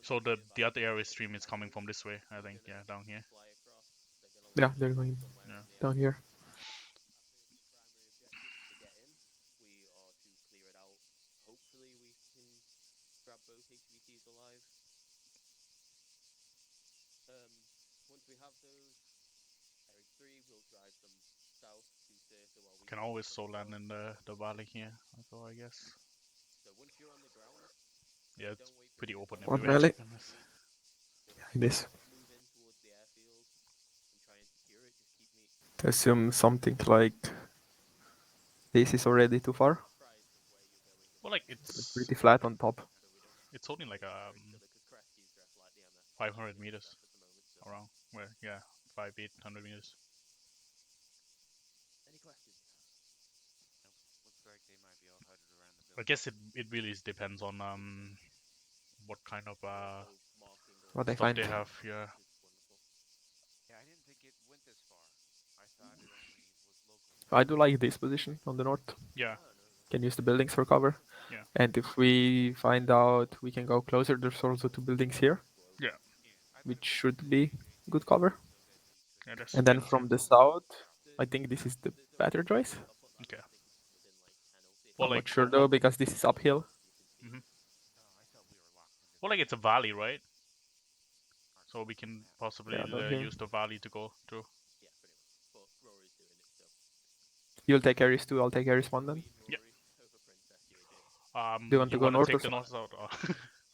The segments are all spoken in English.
So the other area stream is coming from this way, I think. Yeah, down here. Yeah, they're going Yeah. down here. Can always so land in the valley here, so I guess. Yeah, it's pretty open What everywhere, to valley? be honest. This. Assume something like this is already too far. Well, like It's pretty flat on top. it's only like 500 meters around. Well, yeah, 800 meters. I guess it really depends on what kind of What I stuff find. they have. Yeah. Yeah, I didn't think it went this far. I thought it only was local. I do like this position on the north. Yeah. Can use the buildings for cover. Yeah. And if we find out we can go closer, there's also 2 buildings here, Yeah. which should be good cover. Yeah. That's And then that's from the south, I think this is the better choice. okay. Well, I'm like not sure though, because this is uphill. mhm. Well, like it's a valley, right? So we can possibly Yeah, down here. use the valley to go through. You'll take Ares 2, I'll take Ares 1 then. Yeah. Do you want You to go want to north or take the south? north out?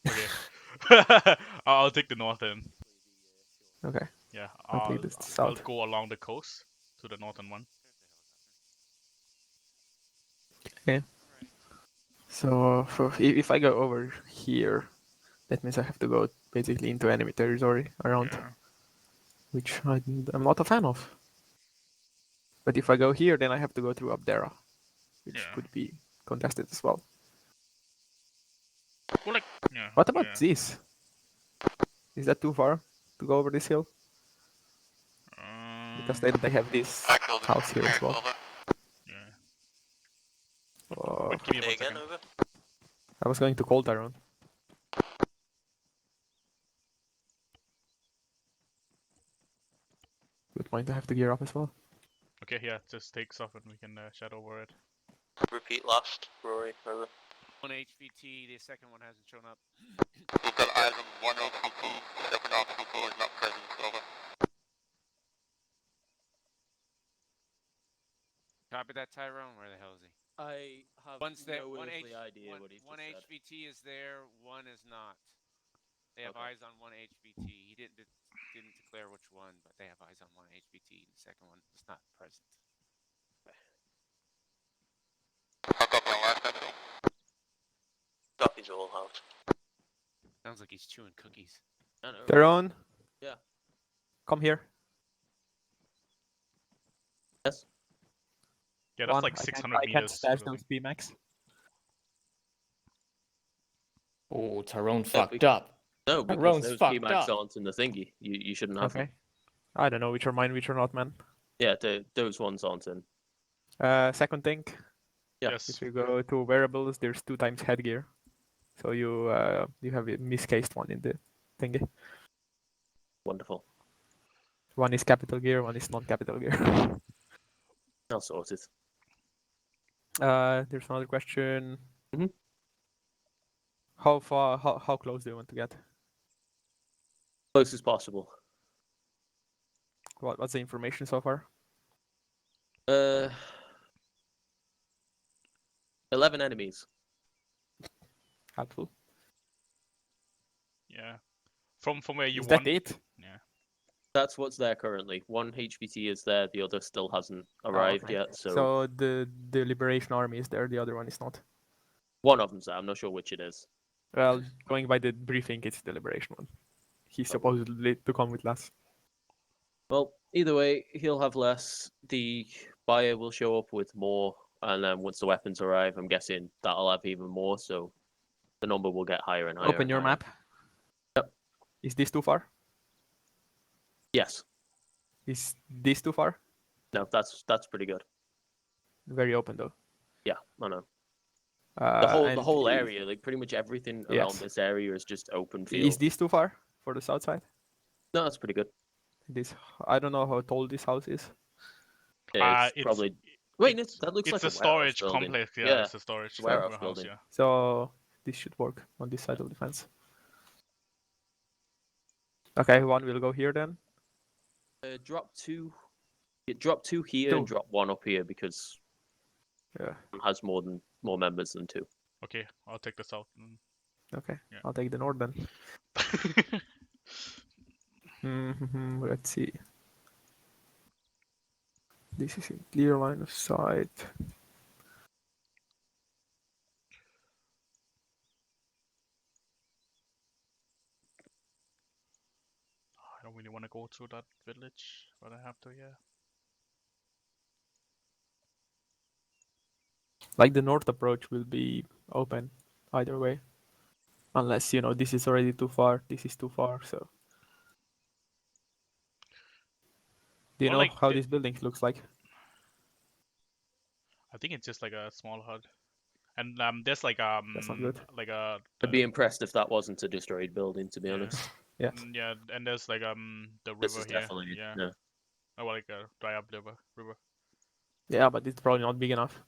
Okay. I'll take the north then. Okay. Yeah. I'll take this I'll south. go along the coast to the northern one. Okay. So if I go over here, that means I have to go basically into enemy territory around, Yeah. which I'm not a fan of. But if I go here, then I have to go through Abdera, which Yeah. could be contested as well. Well, like yeah. What about Yeah. this? Is that too far to go over this hill? Because they have this house here as well. Yeah. Oh, Wait, give me 1 second. I was going to call Tyrone. Good point, I have to gear up as well. Okay, yeah, just take stuff and we can chat over it. Repeat last, Rory, over. 1 HVT, the second one hasn't shown up. We've got eyes on 1 HVT, the second HVT is not present, over. Copy that, Tyrone. Where the hell is he? I have One's there. no One earthly idea what he's one just said. HVT is there. One is not. They have Okay. eyes on 1 HVT. He didn't declare which one, but they have eyes on 1 HVT. The second one is not present. How copy on last episode? Copies all out. Sounds like he's chewing cookies. I know. Tyrone? Yeah. Come here. Yes. Yeah, that's One, like 600 I can't meters. stash those BMAX. Oh, Tyrone fucked up. No, because Tyrone's those fucked PMAX up. aren't in the thingy. You shouldn't have them. Okay. I don't know which are mine, which are not, man. Yeah, those ones aren't in. Second thing, Yeah. Yes. if you go to wearables, there's 2 times headgear. So you have a miscased one in the thingy. Wonderful. One is capital gear, one is non-capital gear. I'll sort it. There's another question. Mhm. How far? How close do you want to get? Close as possible. What's the information so far? 11 enemies. Helpful. Yeah. From where you Is want. that it? Yeah. That's what's there currently. 1 HVT is there, the other still hasn't arrived okay. yet, so... So the Liberation Army is there, the other one is not. One of them's there, I'm not sure which it is. Well, going by the briefing, it's the Liberation one. He's supposedly to come with less. Well, either way, he'll have less. The buyer will show up with more, and then once the weapons arrive, I'm guessing that'll have even more, so the number will get higher and higher. Open and your higher. map. Yep. Is this too far? Yes. Is this too far? No, that's pretty good. Very open though. Yeah, I know. The and whole area, like pretty much everything around Yes. this area is just open Is field. this too far for the south side? No, that's pretty good. This I don't know how tall this house is. It's It's probably. Wait, no, it's, that looks it's like a a warehouse storage building. complex. Yeah, Yeah, it's a storage it's a warehouse warehouse. building. Yeah. So this should work on this side of the fence. Okay, one will go here then. Drop two. Yeah, drop two here and Two. drop one up here because Yeah. it has more members than two. Okay, I'll take the south. Okay, Yeah. I'll take the north then. Let's see. This is in clear line of sight. I don't really want to go through that village, but I have to. Yeah. Like the north approach will be open either way. Unless, this is already too far, this is too far, so. Do you Or know like how the- this building looks like? I think it's just like a small hut, and there's like That's not good. like a I'd be impressed if that wasn't a destroyed building, to be Yeah. honest. Yeah. yeah, and there's like the This river is here. definitely Yeah. no. Oh, well, like a dry up river. Yeah, but it's probably not big enough.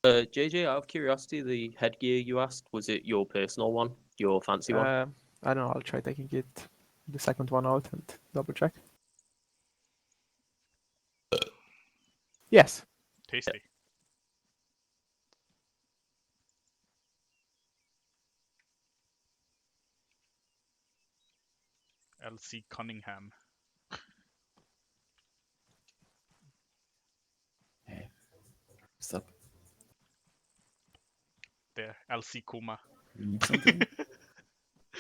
JJ, out of curiosity, the headgear you asked, was it your personal one, your fancy one? I don't know, I'll try taking the second one out and double check. Yes. Tasty. LC Cunningham. What's up? There, LC Kuma. You need something?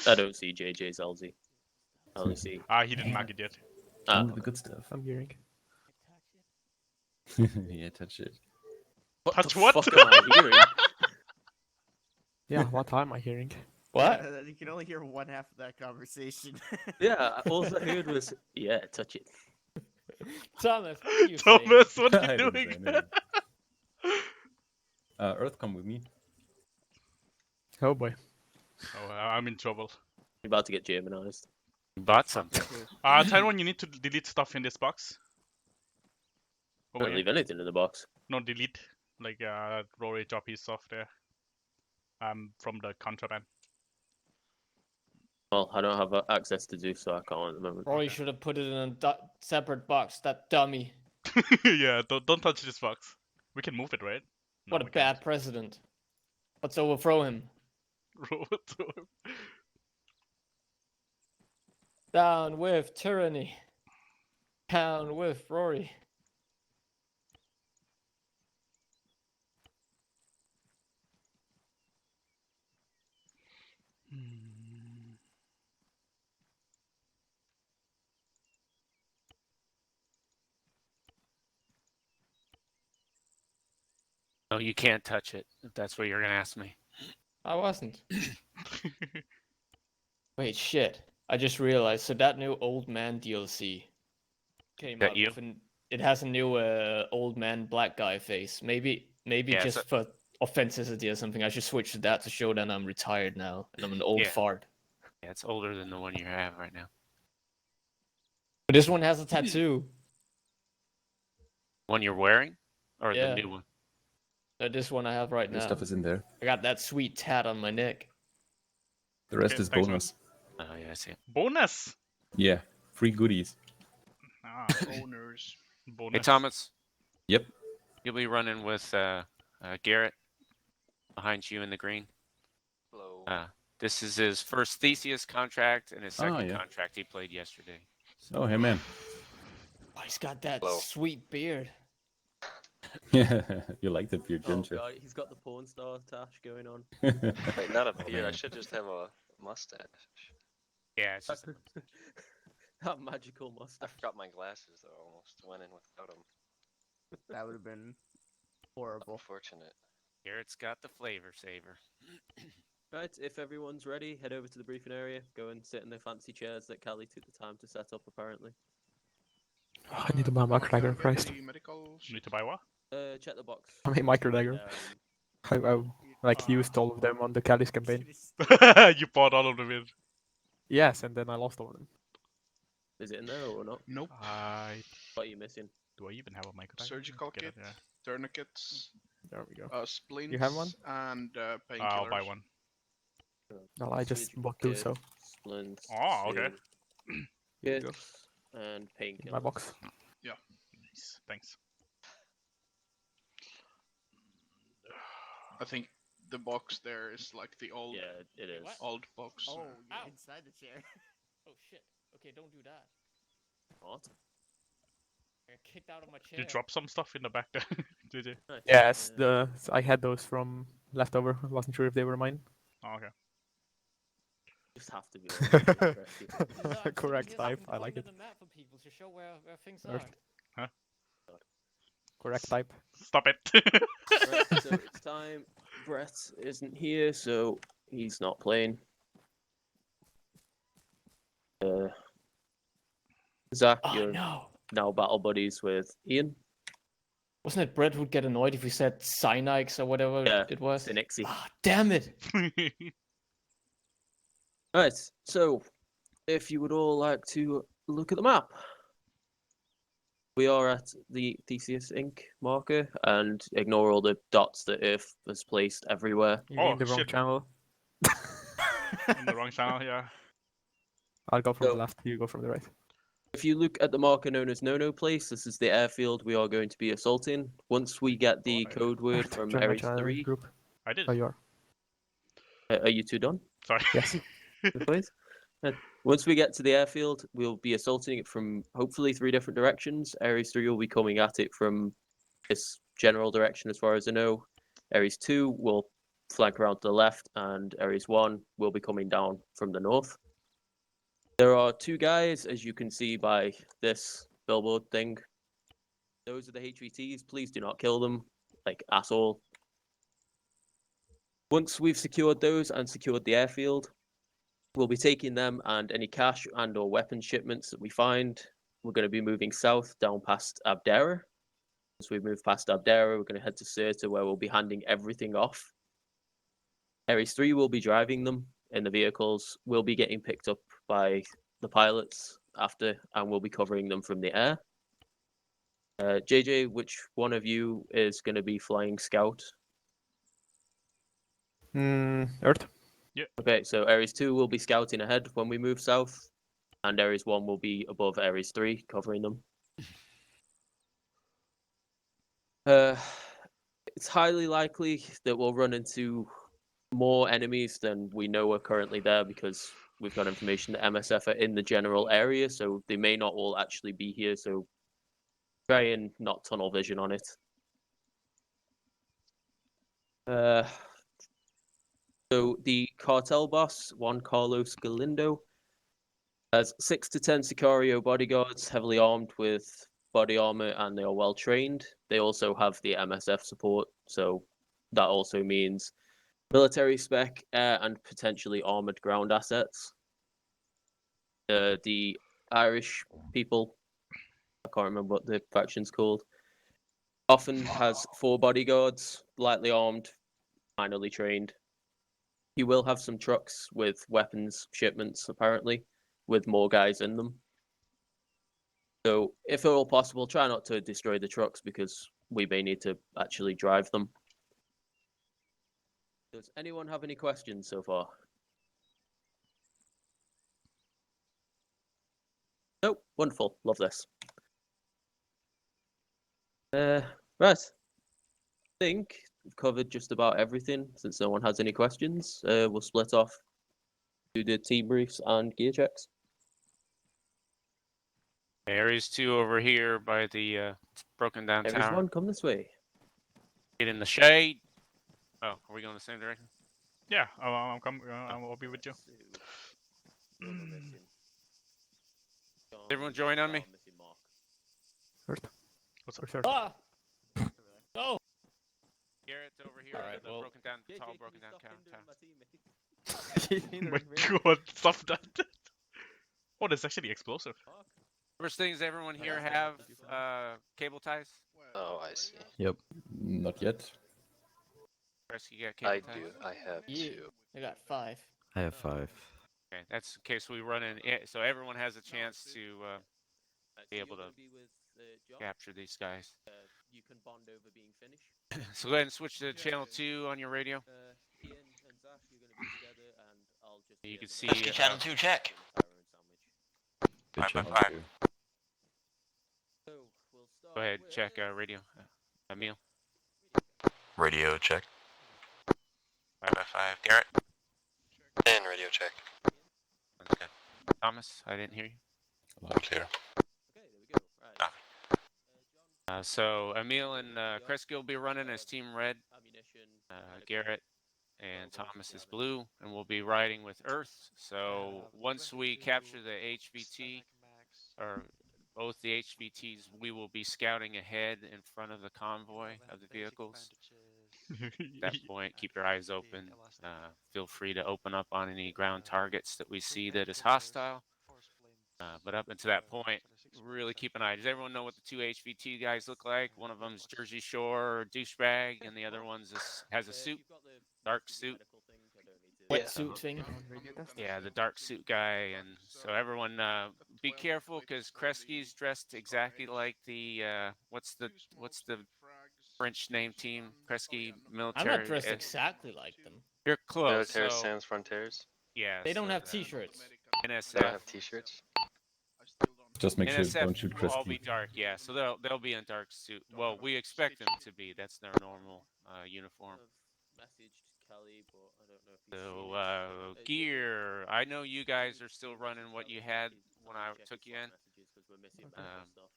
I don't see JJ's LZ. I only see. He didn't mark it yet. Only the good stuff. I'm hearing. Yeah, touch it. What Touch the what? fuck am I hearing? Yeah, what am I hearing? What? You can only hear one half of that conversation. Yeah, all I heard was, yeah, touch it. Thomas, what are you Thomas, what I are you didn't doing? say anything. Earth, come with me. Oh boy. Oh, I'm in trouble. You're about to get Germanized. You bought something. Tyrone, you need to delete stuff in this box. Over Don't here. leave anything in the box. No, delete. Like, Rory drop his stuff there. From the contraband. Well, I don't have access to do so. I can't at the moment. Roy should have put it in a separate box. That dummy. Yeah, don't touch this box. We can move it, right? No, What a we bad president. Let's overthrow him. can't. Down with tyranny. Down with Rory. No, you can't touch it. If that's what you're gonna ask me. I wasn't. Wait, shit. I just realized. So that new old man DLC came That out. you? It has a new old man black guy face. Maybe Yeah, just so- for authenticity or something. I should switch to that to show that I'm retired now and I'm an old Yeah. fart. Yeah, it's older than the one you have right now. But this one has a tattoo. One you're wearing, or Yeah. the new one? This one I have right Your now. stuff is in there. I got that sweet tat on my neck. The rest Okay, is thanks, man. bonus. Oh yeah, I see. Bonus! Yeah, free goodies. Bonus. Bonus. Hey Thomas. Yep. You'll be running with Garrett behind you in the green. Hello. This is his first Theseus contract and his second yeah. contract he played yesterday. Oh, hey man. Oh, he's got that Hello. sweet beard. Yeah, you like the beard, Oh don't you? god, he's got the porn star tash going on. Wait, not a beard. I man. should just have a mustache. Yeah, it's just That magical I mustache. forgot my glasses though. Almost went in without them. That would have been horrible. Unfortunate. Garrett's got the flavor saver. Right, if everyone's ready, head over to the briefing area. Go and sit in the fancy chairs that Callie took the time to set up, apparently. Oh, I need to buy a micro dagger, Christ. You need to buy what? Check the box. I mean, micro dagger. Um, Like used all of them on the Callis campaign. You bought all of them in. Yes, and then I lost all of them. Is it in there or not? Nope. What are you missing? Do I even have a micro? Surgical kit, tourniquets, There we go. splints, You have one? and painkillers. I'll buy one. Well, I just Surgical bought 2, kit, so Splints. Oh, okay. you Kit go. and painkillers. In my box. Nice. Thanks. I think the box there is like the old Yeah, it is. old box. Oh, Ow. you're inside the chair. Oh shit. Okay, don't do that. What? I got kicked out of my chair. Did you drop some stuff in the back there? Did you? Nice. Yes, I had those from leftover. I wasn't sure if they were mine. Oh, okay. Just have to be. honest, interesting. No, I'm sitting Correct here type. fucking I like pointing it. at the map for people to show where things Earth. are. Correct type. Stop it. Right, so it's time. Brett isn't here, so he's not playing. Zach, Oh you're no! now battle buddies with Ian. Wasn't it Brett would get annoyed if we said Cynix or whatever Yeah, it was? Synixie. Ah, damn it! Right, so if you would all like to look at the map. We are at the Theseus Inc. marker, and ignore all the dots that Earth has placed everywhere. You're Oh, in the wrong shit. channel. In the wrong channel, yeah. I'll go from So- the left, you go from the right. If you look at the marker known as No Place, this is the airfield we are going to be assaulting. Once we get the Right. code word from Join my Ares channel 3, group. I did. Oh, you are. are you two done? Sorry. Yes. Please. Once we get to the airfield, we'll be assaulting it from hopefully 3 different directions. Ares 3 will be coming at it from this general direction as far as I know. Ares 2 will flank around to the left, and Ares 1 will be coming down from the north. There are 2 guys, as you can see by this billboard thing. Those are the HVTs. Please do not kill them, like, at all. Once we've secured those and secured the airfield, we'll be taking them and any cash and or weapon shipments that we find. We're going to be moving south down past Abdera. Once we move past Abdera, we're going to head to Sirta, where we'll be handing everything off. Ares 3 will be driving them in the vehicles. We'll be getting picked up by the pilots after, and we'll be covering them from the air. JJ, which one of you is going to be flying scout? Earth. Okay, so Ares 2 will be scouting ahead when we move south, and Ares 1 will be above Ares 3, covering them. It's highly likely that we'll run into more enemies than we know are currently there, because we've got information that MSF are in the general area, so they may not all actually be here, so try and not tunnel vision on it. So the cartel boss, Juan Carlos Galindo, has 6 to 10 Sicario bodyguards, heavily armed with body armor, and they are well trained. They also have the MSF support, so that also means military spec, air, and potentially armored ground assets. The Irish people, I can't remember what the faction's called, often has 4 bodyguards, lightly armed, minorly trained. He will have some trucks with weapons shipments, apparently, with more guys in them. So, if at all possible, try not to destroy the trucks, because we may need to actually drive them. Does anyone have any questions so far? No? Wonderful. Love this. Right. I think we've covered just about everything. Since no one has any questions, we'll split off, do the team briefs and gear checks. Ares 2 over here by the broken down tower. Everyone, come this way. Get in the shade. Oh, are we going the same direction? Yeah, I'm coming. I'll be with you. Everyone join on me? Earth. What's up? For sure. Ah! No! Garrett's over here. Alright, the well- broken down, JJ, tall can broken you down stop hindering town. my teammates? Oh my god, stop that. Oh, that's actually explosive. First things everyone here have cable ties. Oh, I see. Not yet. Chris, you got cable ties? I have Yeah, I got 5. I have 5. Okay, that's in case we run in. So everyone has a chance to be able to capture these guys. You can bond over being Finnish. So go ahead and switch to channel 2 on your radio. Ian and Zach, you're going to be together, and I'll just. You can see. Rescue channel 2, check. Good 5 by channel 5. too. So we'll start. Go ahead, with- check radio. Emil. Radio check. 5 by 5. Garrett. And radio check. Okay. Thomas, I didn't hear you. Loud clear. Okay, there we go. Right. So Emil and Kresge will be running as Team Red. Ammunition. Garrett and Thomas is blue, and we'll be riding with Earth. So once we capture the HVT, or both the HVTs, we will be scouting ahead in front of the convoy of the vehicles. At that point, keep your eyes open. Feel free to open up on any ground targets that we see that is hostile. But up until that point, really keep an eye. Does everyone know what the 2 HVT guys look like? One of them's Jersey Shore douchebag, and the other one's has a suit, dark suit. Wetsuit thing. Yeah, the dark suit guy, and so everyone, be careful because Kresge's dressed exactly like the what's the French name team? Kresge I'm military. not dressed exactly like them. You're close. Military So, Sans Frontiers. yeah, They don't so have the t-shirts. They don't NSF. have t-shirts. Just make sure NSF don't shoot will all be Kresge. dark, yeah. So they'll be in dark suit. Well, we expect them to be. That's their normal uniform. Messaged Kelly, but I don't know if he's So gear. I know you guys are still running what you had when I took you in.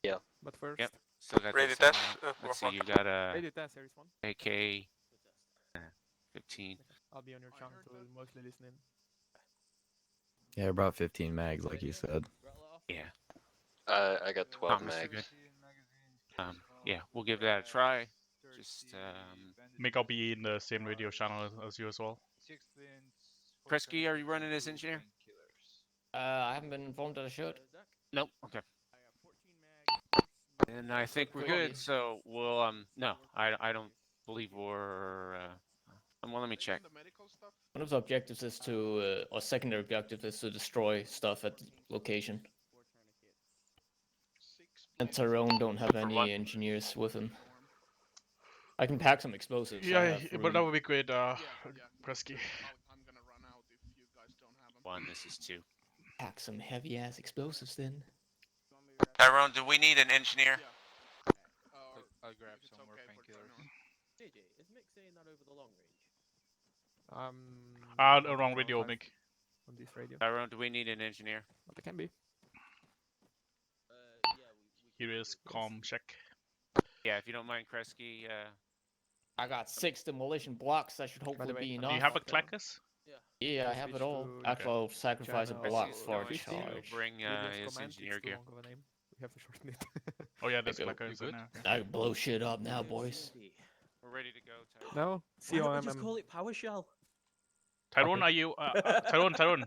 Yeah. But first, Yep. Still got Ready those to same, test? let's see, you got a radio test series 1. AK 15. I'll be on your channel to mostly listen in. Yeah, I brought 15 mags, like you said. Yeah. I got 12 Thomas, you mags. good? Yeah, we'll give that a try. Just Make I'll be in the same radio channel as you as well. Kresge, are you running as engineer? I haven't been informed that I should. Nope. Okay. And I think we're good. So we'll no, I don't believe we're well, let me check. One of the objectives is to, or secondary objective is to destroy stuff at the location. And Tyrone don't have any engineers with him. I can pack some explosives. I Yeah, have but that room. would be great, Kresge. I'm gonna run out if you guys don't have them. 1, this is 2. Pack some heavy ass explosives then. Tyrone, do we need an engineer? I'll grab some more painkillers. JJ, is Mick saying that over the long range? Wrong radio, Mick. On this radio. Tyrone, do we need an engineer? But it can be. Yeah, we Here is com check. Yeah, if you don't mind, Kresge. I got 6 demolition blocks. That should hopefully way, be do enough. Do you have a clackers? Yeah, I have it Switch all. to Actually, I'll sacrifice a channel block Kresge's for a going to charge. bring Radius his command, engineer it's too gear. long of a name. We have to shorten it. Oh yeah, there's You go. clackers You in good? there. I can blow shit up now, boys. We're ready to go, Tyrone. No, Why don't we just COMM. call it PowerShell? Tyrone, Okay. are you Tyrone? Questions?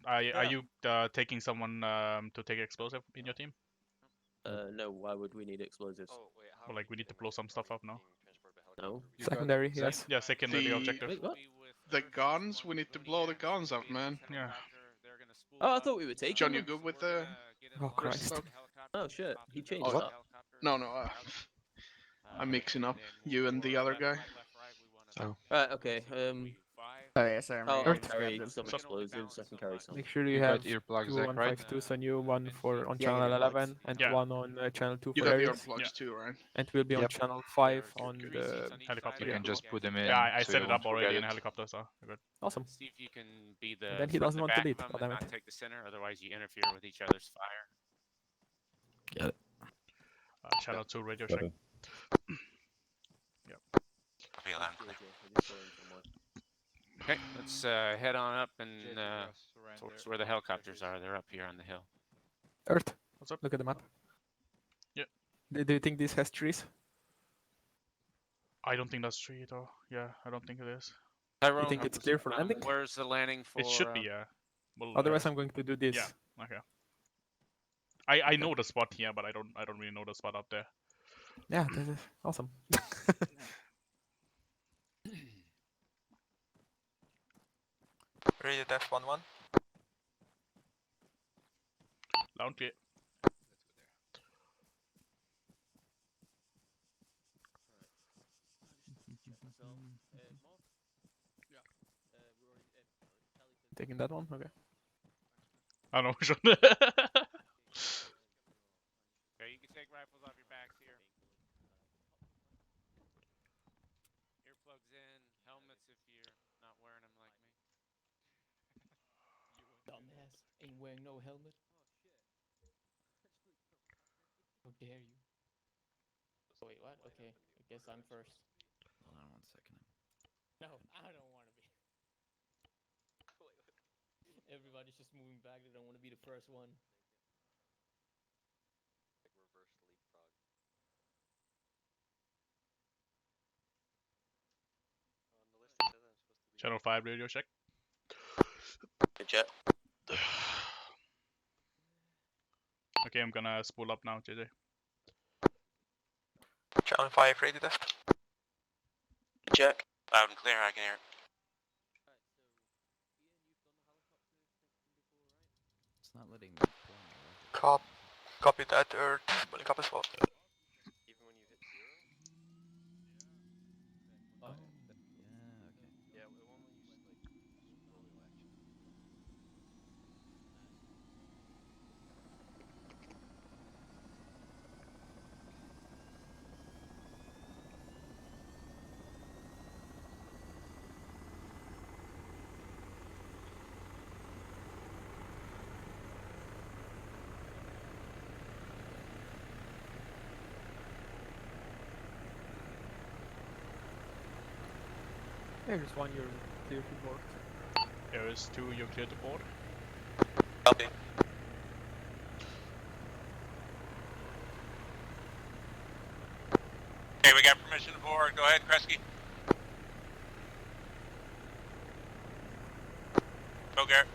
Are Yeah. you taking someone to take explosive in your team? No, why would we need explosives? Or like we need to blow some stuff up now? No. Secondary, yes. Yeah, secondary The- objective. Wait, what? The guns, we need to blow the guns up, man. Yeah. Oh, I thought we were taking John, you them. good with the Oh, Christ. stuff? Oh shit, he changed Oh, that. No, I'm mixing up you and the other guy. Right, okay. Sorry, sorry, I'm I'll reading carry this. some explosives. I can carry some. Make sure you You have got earplugs, two Zach, right? 152s on you, one for on Yeah, channel yeah, 11 and Yeah. one on channel 2 You for got the areas. earplugs too, right? And we'll be on Yep. channel 5 on the... Helicopter. You can just put them in. Yeah, I so set you it up won't already forget in a it. helicopter, so we're good. Awesome. See if you can be the. And then he front doesn't and want to back lead, of 'em and goddammit. not take the center, otherwise you interfere with each other's fire. Get it. Channel 2 radio Got check. it. Feel loud and clear. Okay, let's head on up and towards where the helicopters are. They're up here on the hill. Earth. What's up? Look at the map. Yeah. Do you think this has trees? I don't think that's true though. Yeah, I don't think it is. Tyrone, think it's clear for landing? Where's the landing for? It should be, yeah. Well, Otherwise, I'm going to do this. Yeah. Okay. I know the spot here, but I don't really know the spot up there. Yeah, this is awesome. Radio test 1-1. Loud clear. Taking that one? Okay. I don't know which one. Okay, you can take rifles off your backs here. Earplugs in, helmets if you're not wearing them like me. Dumbass. Ain't wearing no helmet. How dare you? Oh, wait, what? Okay, I guess I'm first. Hold on 1 second. No, I don't want to be. Everybody's just moving back. They don't want to be the first one. Channel 5 radio check. Good jet. Okay, I'm gonna spool up now, JJ. Channel 5 radio test. Check. Loud and clear, I can hear. It's not letting me play. Copy that, Earth. Bullet up as well. Even when you hit 0? Oh, yeah, okay. Yeah, the one when you slowly latch. There's one you're clear to board. There is 2, you're clear to board. Copy. Okay, we got permission to board. Go ahead, Kresge. Go, Garrett.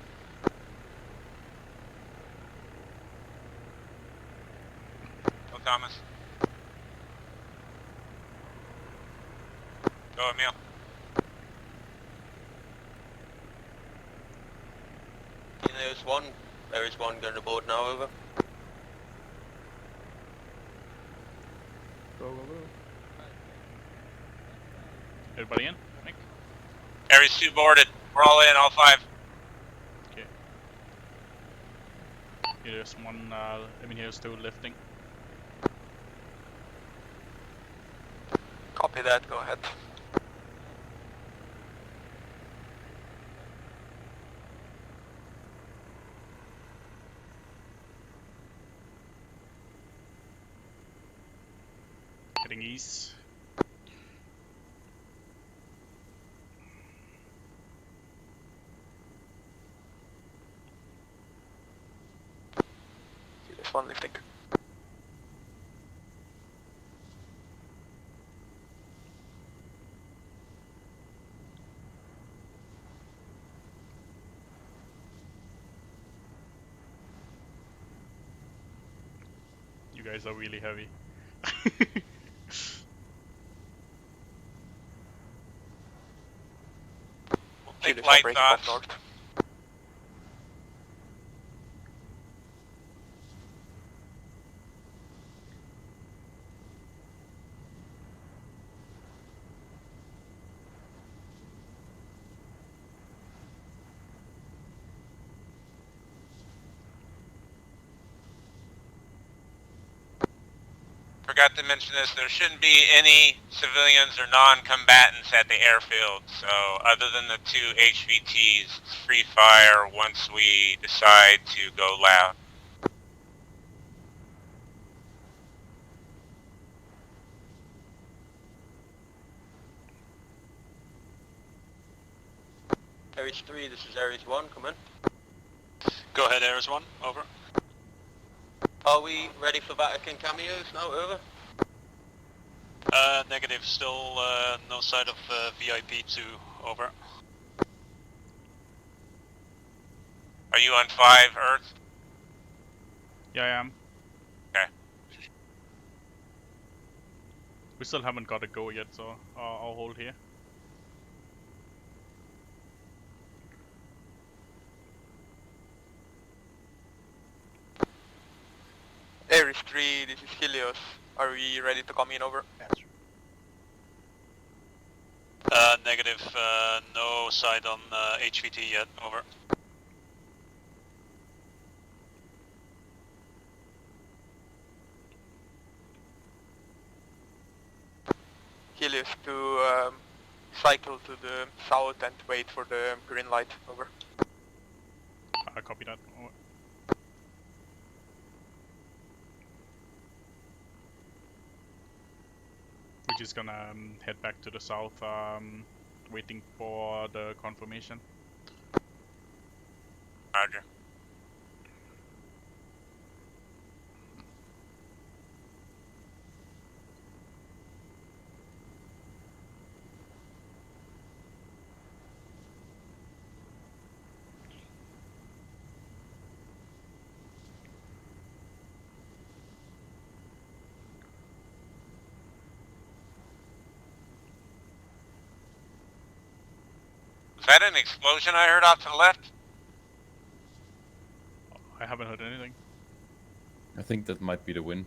Go, Thomas. Go, Emil. There is one going to board now, over. Go, go, go. Everybody in? Nick? Ares 2 boarded. We're all in, all 5. Okay. Here's one, here's 2 lifting. Copy that, go ahead. Heading east. See this one lifting. You guys are really heavy. Take lights off. North. Forgot to mention this, there shouldn't be any civilians or non-combatants at the airfield, so other than the 2 HVTs, it's free fire once we decide to go loud. Ares 3, this is Ares 1, come in. Go ahead, Ares 1, over. Are we ready for Vatican cameos now, over? Negative, still no sight of VIP 2, over. Are you on 5, Earth? Yeah, I am. Okay. We still haven't got a go yet, so I'll hold here. Ares 3, this is Helios. Are we ready to come in over? Negative, no sight on HVT yet, over. Helios to cycle to the south and wait for the green light, over. I copy that. Over. We're just gonna head back to the south, waiting for the confirmation. Roger. Was that an explosion I heard off to the left? I haven't heard anything. I think that might be the wind.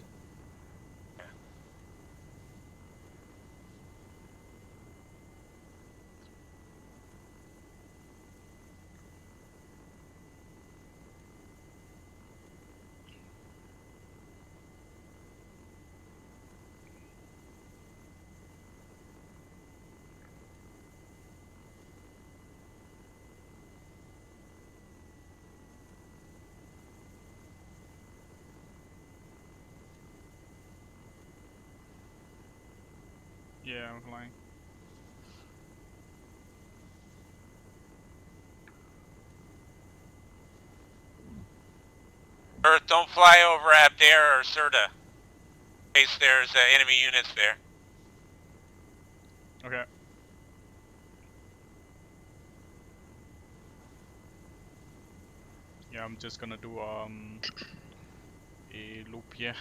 Yeah, I'm flying. Earth, don't fly over Abdare or Serta, in case there's enemy units there. Okay. Yeah, I'm just gonna do a loop here.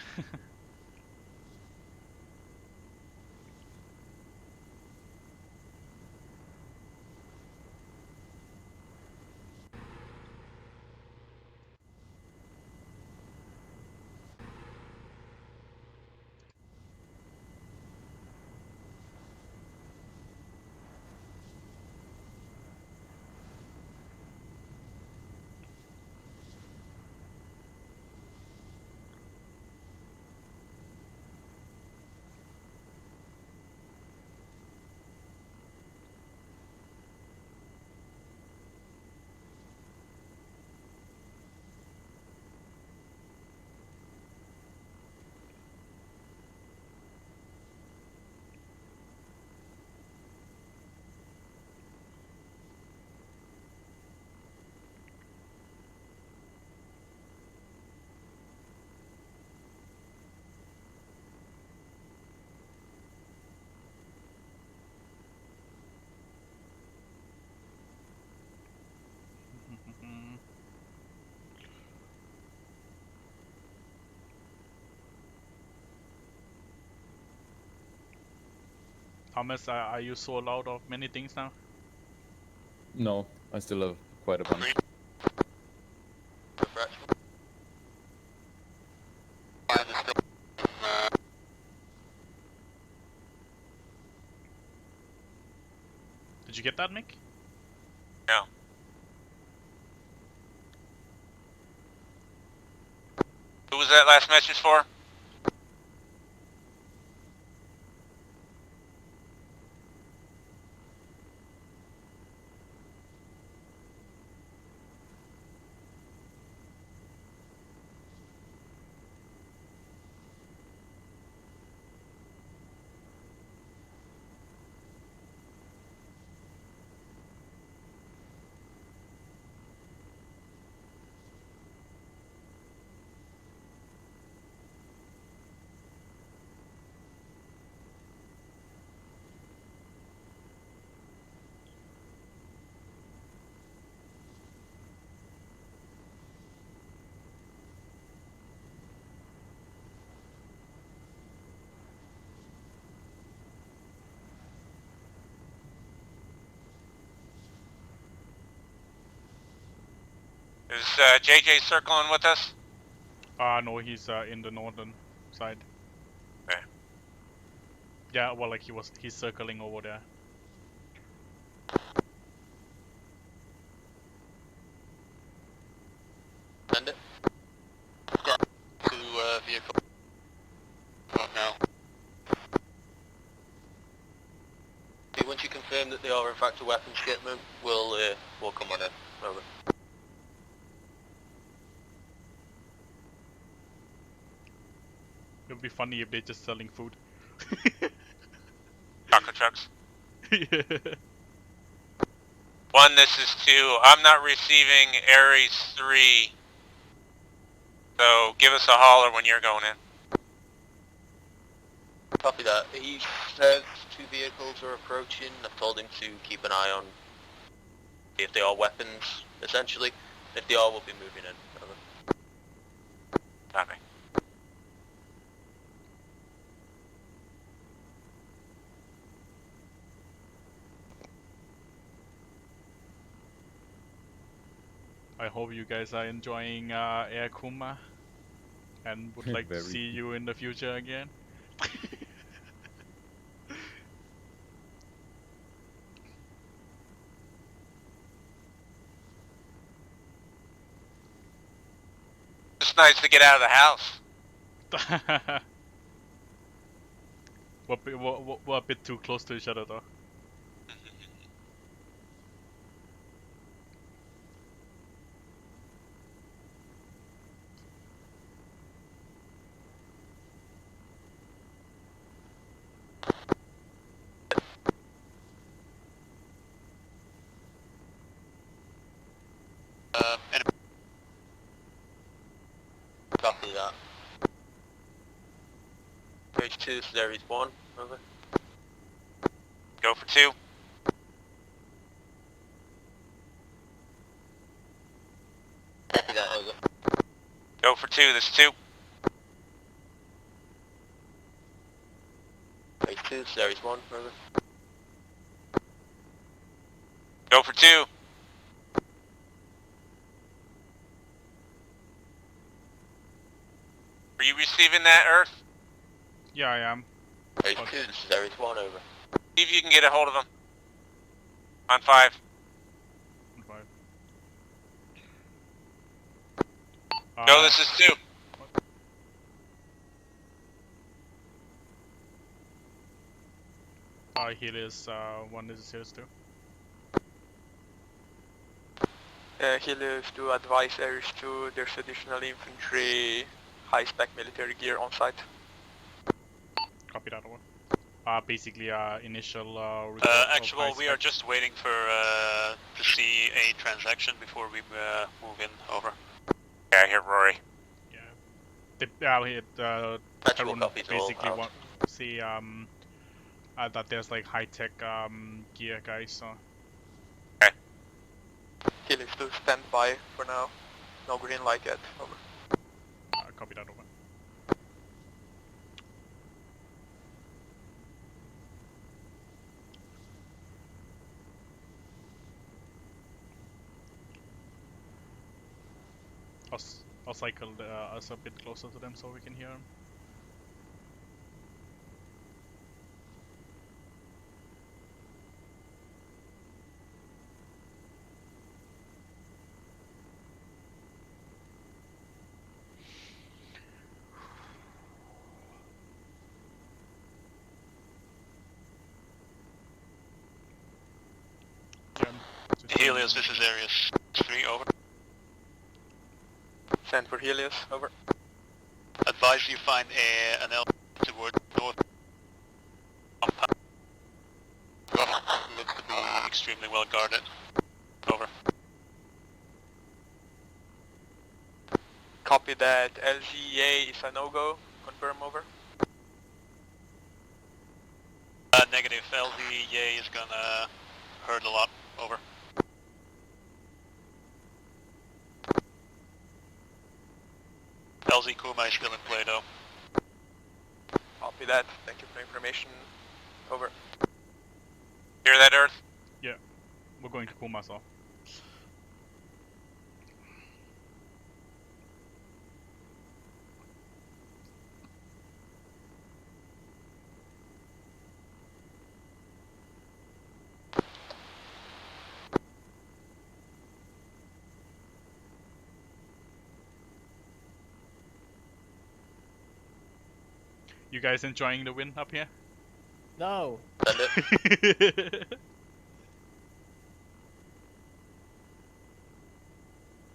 Thomas, are you sold out of many things now? No, I still have quite a bunch. Did you get that, Mick? No. Who was that last message for? Is JJ circling with us? No, he's in the northern side. Okay. Yeah, well, like he's circling over there. Send it. Yeah. To vehicle. Oh, now. Okay, once you confirm that they are in fact a weapons shipment, we'll come on in. Over. It would be funny if they're just selling food. Taco trucks. Yeah. 1, this is 2. I'm not receiving Ares 3. So give us a holler when you're going in. Copy that. He says 2 vehicles are approaching. I've told him to keep an eye on if they are weapons, essentially. If they are, we'll be moving in. Over. Copy. I hope you guys are enjoying Air Kuma and would like to Very. see you in the future again. It's nice to get out of the house. We're a bit too close to each other though. Enemy. Copy that. H2, so there is 1. Over. Go for 2. Copy that. Over. Go for 2. This is 2. H2, so there is 1. Over. Go for 2. Are you receiving that, Earth? Yeah, I am. H2, so there is 1. Over. See if you can get a hold of them. On 5. Go, this is 2. Helios 1, this is Helios 2. Helios to advise Ares 2, there's additional infantry, high-spec military gear on site. Copy that over. Basically initial Actual, we are just waiting for to see a transaction before we move in. Over. Yeah, I hear Rory. Everyone basically want to see that there's like high-tech gear, guys, so... Okay. Helios to stand by for now. No green light yet. Over. Copy that over. I'll cycle us a bit closer to them so we can hear them. Helios, this is Ares 3, over. Send for Helios, over. Advise you find an L toward north. Looks to be extremely well guarded. Over. Copy that. LGA is a no-go. Confirm, over. Negative. LVA is gonna hurt a lot. Over. LZ Kuma is still in play though. Copy that. Thank you for the information. Over. Hear that, Earth? Yeah, we're going to Kuma, so... You guys enjoying the win up here? No. Send it.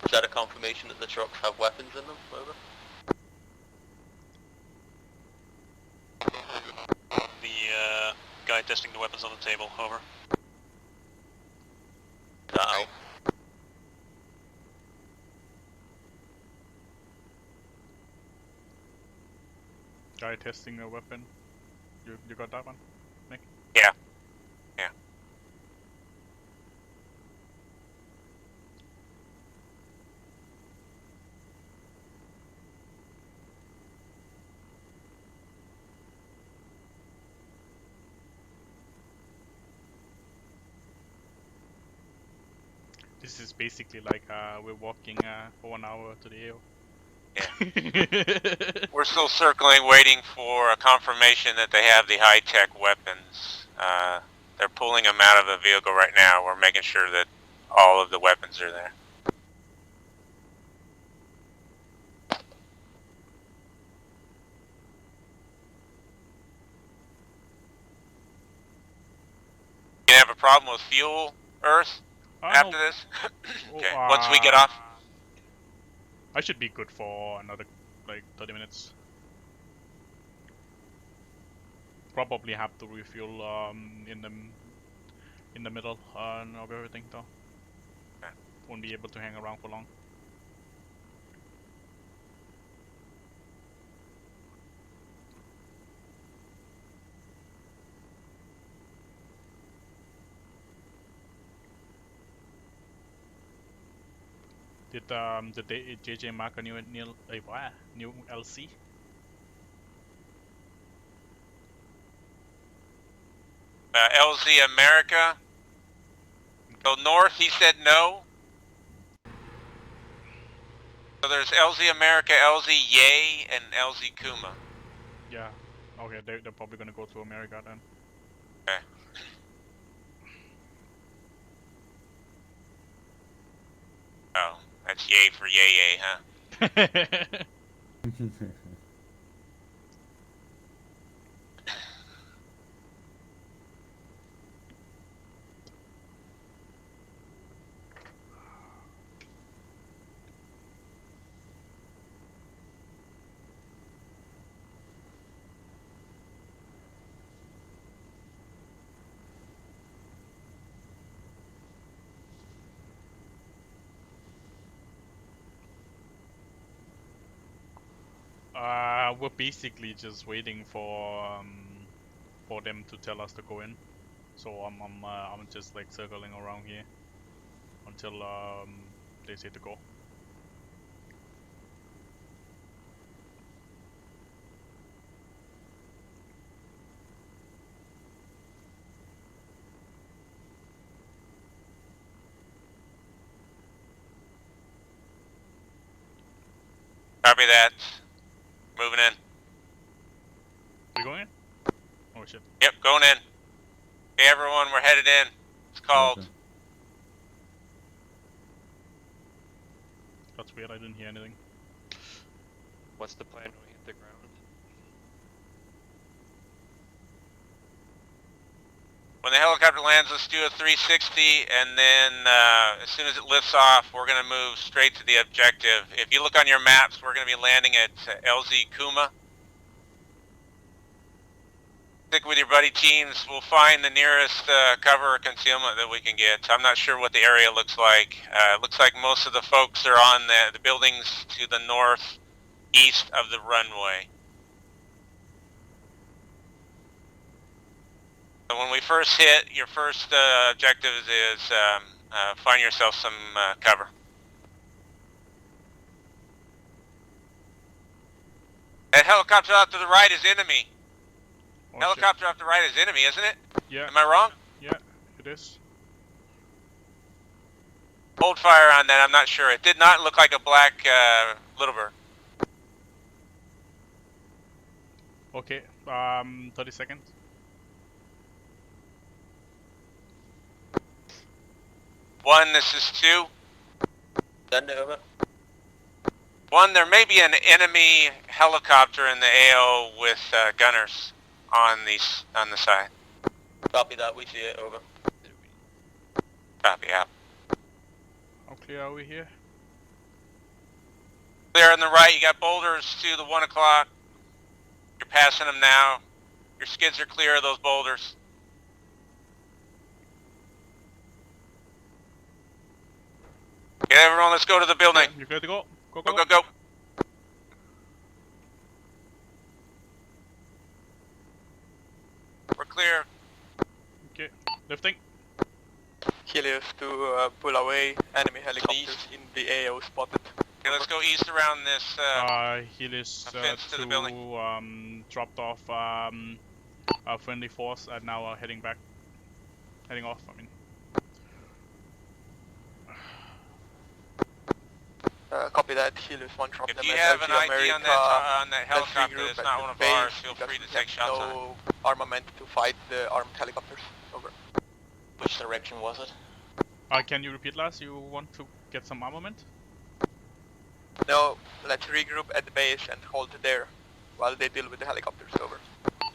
Is that a confirmation that the trucks have weapons in them? Over. The guy testing the weapons on the table. Over. Out. Guy testing a weapon. You got that one, Nick? Yeah. Yeah. This is basically like we're walking for 1 hour to the AO. Yeah. We're still circling, waiting for a confirmation that they have the high-tech weapons. They're pulling them out of the vehicle right now. We're making sure that all of the weapons are there. You have a problem with fuel, Earth, after no. this? Okay, once we get off? I should be good for another, like, 30 minutes. Probably have to refuel in the middle of everything though. Okay. Won't be able to hang around for long. Did JJ mark a new LC? LZ America. So north, he said no. So there's LZ America, LZ Yay, and LZ Kuma. Yeah. Okay, they're probably gonna go to America then. Okay. Oh, that's Yay for Yay, huh? We're basically just waiting for them to tell us to go in. So I'm just like circling around here until they say to go. Copy that. Moving in. We going in? Oh shit. Yep, going in. Hey everyone, we're headed in. It's called. Okay. That's weird, I didn't hear anything. What's the plan when we hit the ground? When the helicopter lands, let's do a 360, and then as soon as it lifts off, we're going to move straight to the objective. If you look on your maps, we're going to be landing at LZ Kuma. Stick with your buddy teams. We'll find the nearest cover or concealment that we can get. I'm not sure what the area looks like. It looks like most of the folks are on the buildings to the northeast of the runway. So when we first hit, your first objective is find yourself some cover. That helicopter out to the right is enemy. Oh, Helicopter off the right is enemy, isn't it? Yeah. Am I wrong? Yeah, it is. Hold fire on that, I'm not sure. It did not look like a black little bird. Okay, 30 seconds. One, this is two. Send it over. One, there may be an enemy helicopter in the AO with gunners on the side. Copy that, we see it, over. Copy, out. How clear are we here? Clear on the right, you got boulders to the 1 o'clock. You're passing them now. Your skids are clear of those boulders. Okay, everyone, let's go to the building. Yeah, you're good to go. Go, Go, go, go. We're clear. Okay, lifting. Helios to pull away. Enemy helicopters in the AO spotted. Okay, let's go east around this. Helios fence to the building. dropped off a friendly force and now are heading back. Heading off, I mean. Copy that. Helios 1 drop them. If you have an ID on that helicopter that's not one of ours, feel free to take shots on it. No armament to fight the armed helicopters. Over. Which direction was it? Can you repeat, Lars? You want to get some armament? No, let's regroup at the base and hold there while they deal with the helicopters. Over.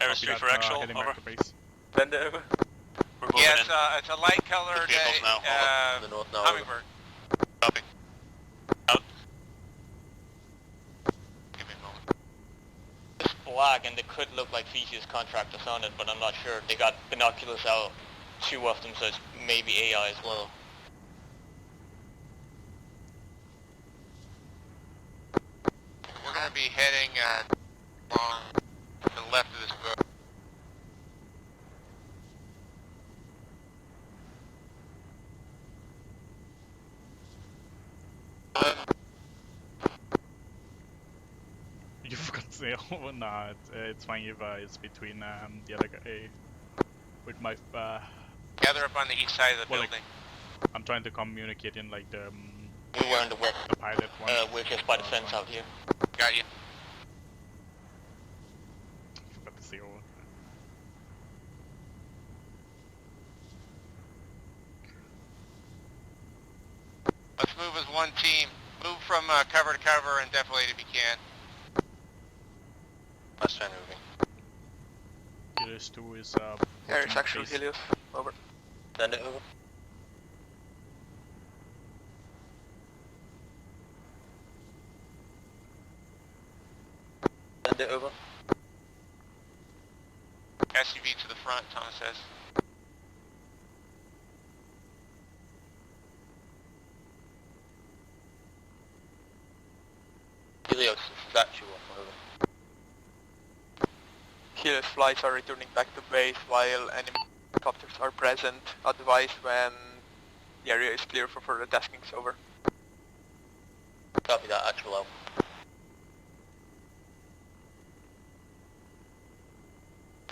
Airstream for actual, heading over. back to base. Then over. We're moving Yeah, in. it's a light colored Vehicles now, over. The north now, hummingbird. Copy. Out. Give me a moment. It's black and they could look like Theseus contractors on it, but I'm not sure. They got binoculars out, 2 of them, so it's maybe AI as well. We're going to be heading on the left of this boat. You forgot to say, oh, nah, it's fine if it's between the other guy. With my, Gather up on the east side of the well, building. I'm trying to communicate in like the We were in the west. the pilot one. We're just by the fence out here. Got you. Forgot to say over. Let's move as one team. Move from cover to cover and deflate if you can. Let's try moving. Helios 2 is There is watching actual base. Helios. Over. Send it over. Send it over. SUV to the front, Thomas says. Helios, this is actual. Over. Helios flights are returning back to base while enemy helicopters are present. Advise when the area is clear for further taskings. Over. Copy that, actual out.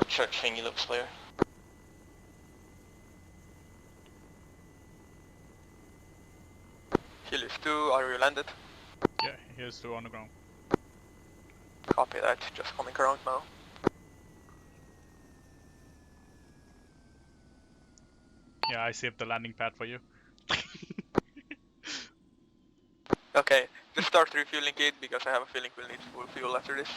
Church thingy looks clear. Helios 2, are you landed? Yeah, Helios 2 on the ground. Copy that, just coming around now. Yeah, I saved the landing pad for you. Okay, just start refueling it because I have a feeling we'll need full fuel after this.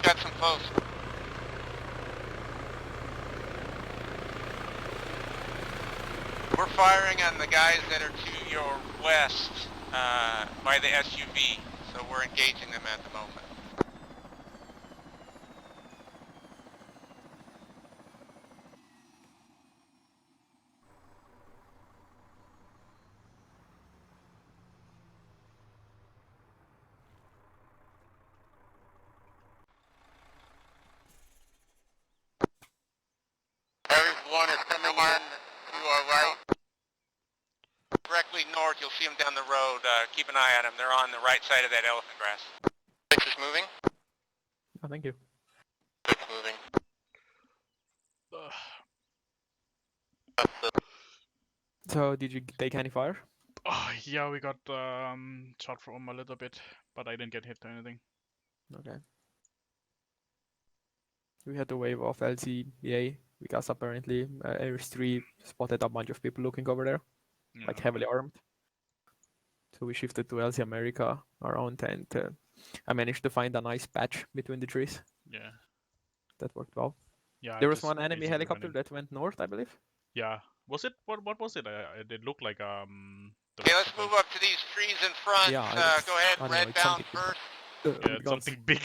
Got some close. We're firing on the guys that are to your west by the SUV, so we're engaging them at the moment. Everyone is coming in to our right. Directly north, you'll see them down the road. Keep an eye on them. They're on the right side of that elephant grass. Six is moving. Oh, thank you. Six moving. So, did you take any fire? Oh, yeah, we got shot from a little bit, but I didn't get hit or anything. Okay. We had to wave off LCBA because apparently Ares 3 spotted a bunch of people looking over there, like heavily armed. So we shifted to LC America around, and I managed to find a nice patch between the trees. Yeah. That worked well. Yeah. There was one enemy helicopter that went north, I believe. Yeah. Was it? What was it? It looked like Okay, let's move up to these trees in front. Yeah, Go ahead, I don't know, red it's bound something first. Yeah, it's something big.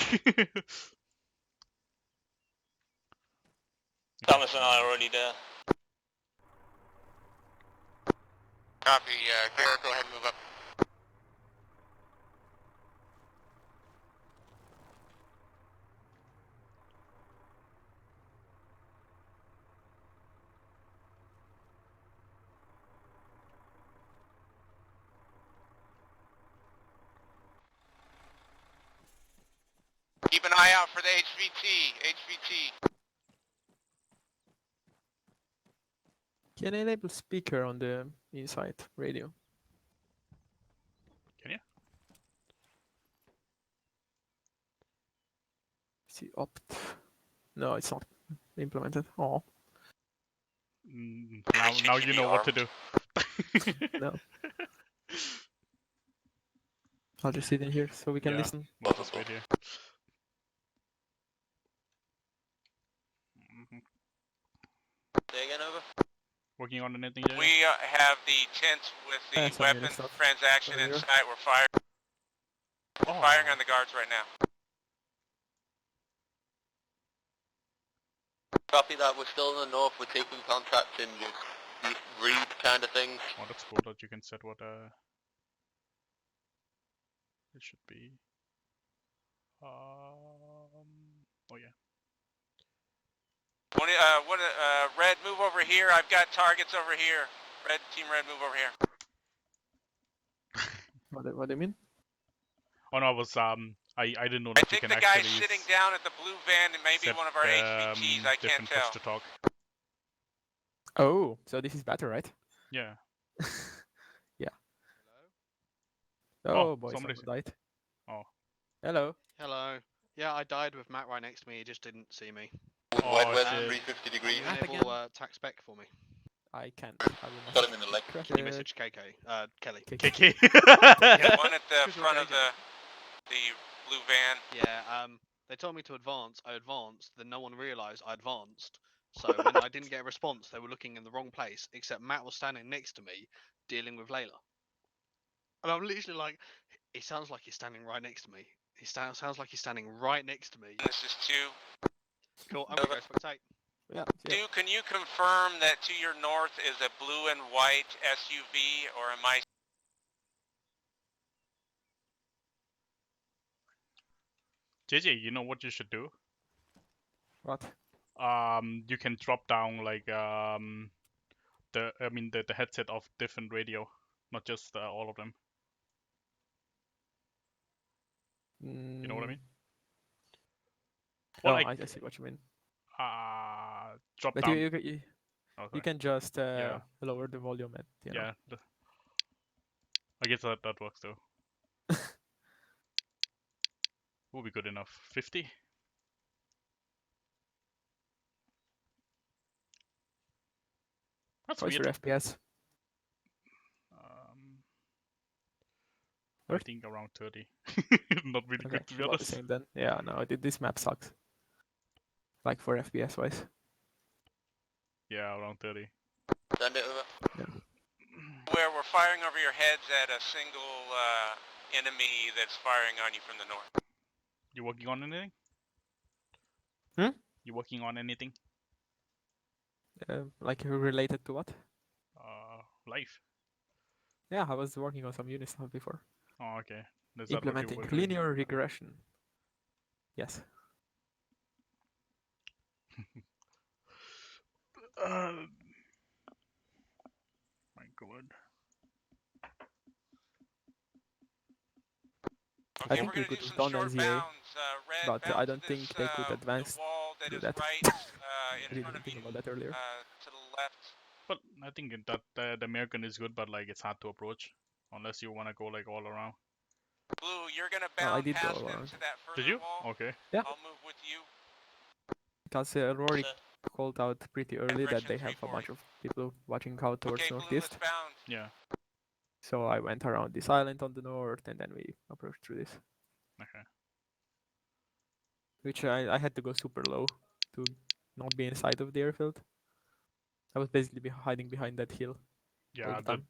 Thomas and I are already there. Copy, Garrett, go ahead and move up. Keep an eye out for the HVT. Can I enable speaker on the inside radio? Can you? See opt. No, it's not implemented. Oh. Now you know what to do. No. I'll just sit in here so we can listen. We'll just wait here. Say again, over. Working on anything there? We have the tent with the weapon transaction inside. We're firing. We're firing on the guards right now. Copy that, we're still in the north, we're taking contact in just read kind of things. Oh, that's cool that you can set what it should be. Oh yeah. Red, move over here. I've got targets over here. Red, Team Red, move over here. What do you mean? Oh no, I was I didn't know that you can the actually. guy sitting down at the blue van and maybe one of our HVTs. I can't tell. To talk. Oh, so this is better, right? Yeah. Yeah. Oh, Oh boy, someone died. Oh. Hello. Hello. Yeah, I died with Matt right next to me. He just didn't see me. Oh, weather 350 degrees. Enable tac spec for me. I can't. Got him in the leg. Can you message Kelly? KK. Yeah, one at the front of the blue van. Yeah. They told me to advance. I advanced. Then no one realised I advanced. So when I didn't get a response, they were looking in the wrong place. Except Matt was standing next to me, dealing with Layla. And I'm literally like, it sounds like he's standing right next to me. He sounds like he's standing right next to me. This is 2. Cool. I'm gonna go spectate. Yeah. Stu, can you confirm that to your north is a blue and white SUV, or am I? JJ, you know what you should do? What? You can drop down like the headset of different radio, not just all of them. You know what I mean? Well, I see what you mean. Drop but down. You can just lower the volume and yeah. I guess that works too. Will be good enough. 50. That's What's weird. your FPS? I think around 30. Not really good to be about honest. the same then. Yeah, no, this map sucks. Like for FPS wise. Yeah, around 30. Send it over. Yeah. Where we're firing over your heads at a single enemy that's firing on you from the north. You working on anything? You working on anything? Like related to what? Life. Yeah, I was working on some unit stuff before. Oh, okay. Is that what you Implementing were doing? linear regression. Yes. My God. I think we could have done LZA, but I don't think they could advance do that. I didn't even think about that earlier. To the left. But I think that the American is good, but like it's hard to approach unless you want to go like all around. Blue, you're gonna Oh, I bound did go past them around. to that further Did you? wall. Okay. Yeah. I'll move with you. Because Rory called out pretty early that they have a bunch of people watching out towards northeast. Yeah. So I went around this island on the north, and then we approached through this. Okay. Which I had to go super low to not be inside of the airfield. I was basically hiding behind that hill. Yeah. all the time.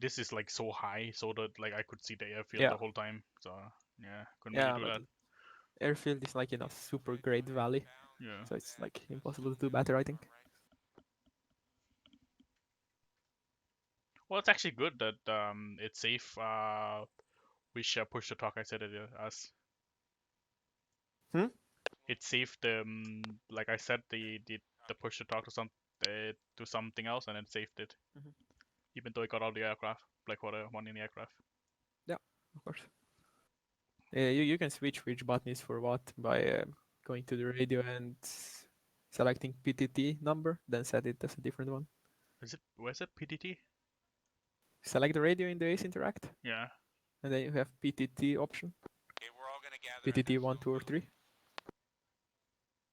This is like so high, so that like I could see the airfield Yeah. the whole time. So yeah, couldn't Yeah, really do but that. the airfield is like in a super great valley. Yeah. So it's like impossible to do better, I think. Well, it's actually good that it's safe. Which push to talk I said it as. It's safe. Like I said, the push to talk to something else, and it saved it. Even though it got all the aircraft, like one in the aircraft. Yeah, of course. You can switch which button is for what by going to the radio and selecting PTT number, then set it as a different one. Where's it? PTT? Select the radio in the Ace Interact. Yeah. And then you have PTT option. Okay, we're all gonna gather. PTT 1, 2, or 3.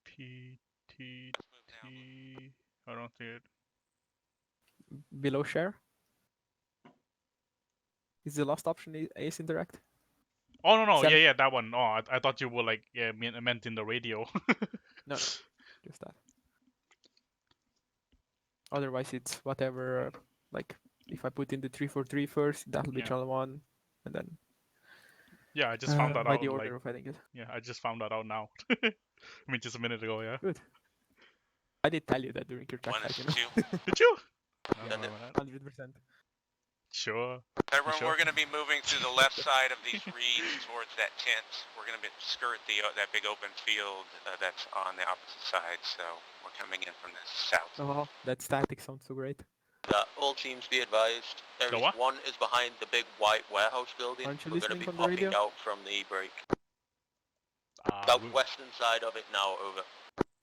PTT. I don't see it. Below share. Is the last option Ace Interact? Oh no, yeah, that one. Oh, I thought you were like meant in the radio. No, just that. Otherwise, it's whatever. Like if I put in the 343 first, that'll be channel 1, and then. Yeah, I just found that by out. the order like, of heading it. Yeah, I just found that out now. I mean, just a minute ago. Yeah. Good. I did tell you that during your track fight, you know. Did you? 100%. Sure. Everyone, sure? we're going to be moving to the left side of these reeds towards that tent. We're going to skirt that big open field that's on the opposite side. So we're coming in from the south. Oh, that static sounds so great. All teams be advised. Ares what? 1 is behind the big white warehouse building. Aren't you We're going to listening be on the popping radio? out from the break. Southwestern side of it now, over.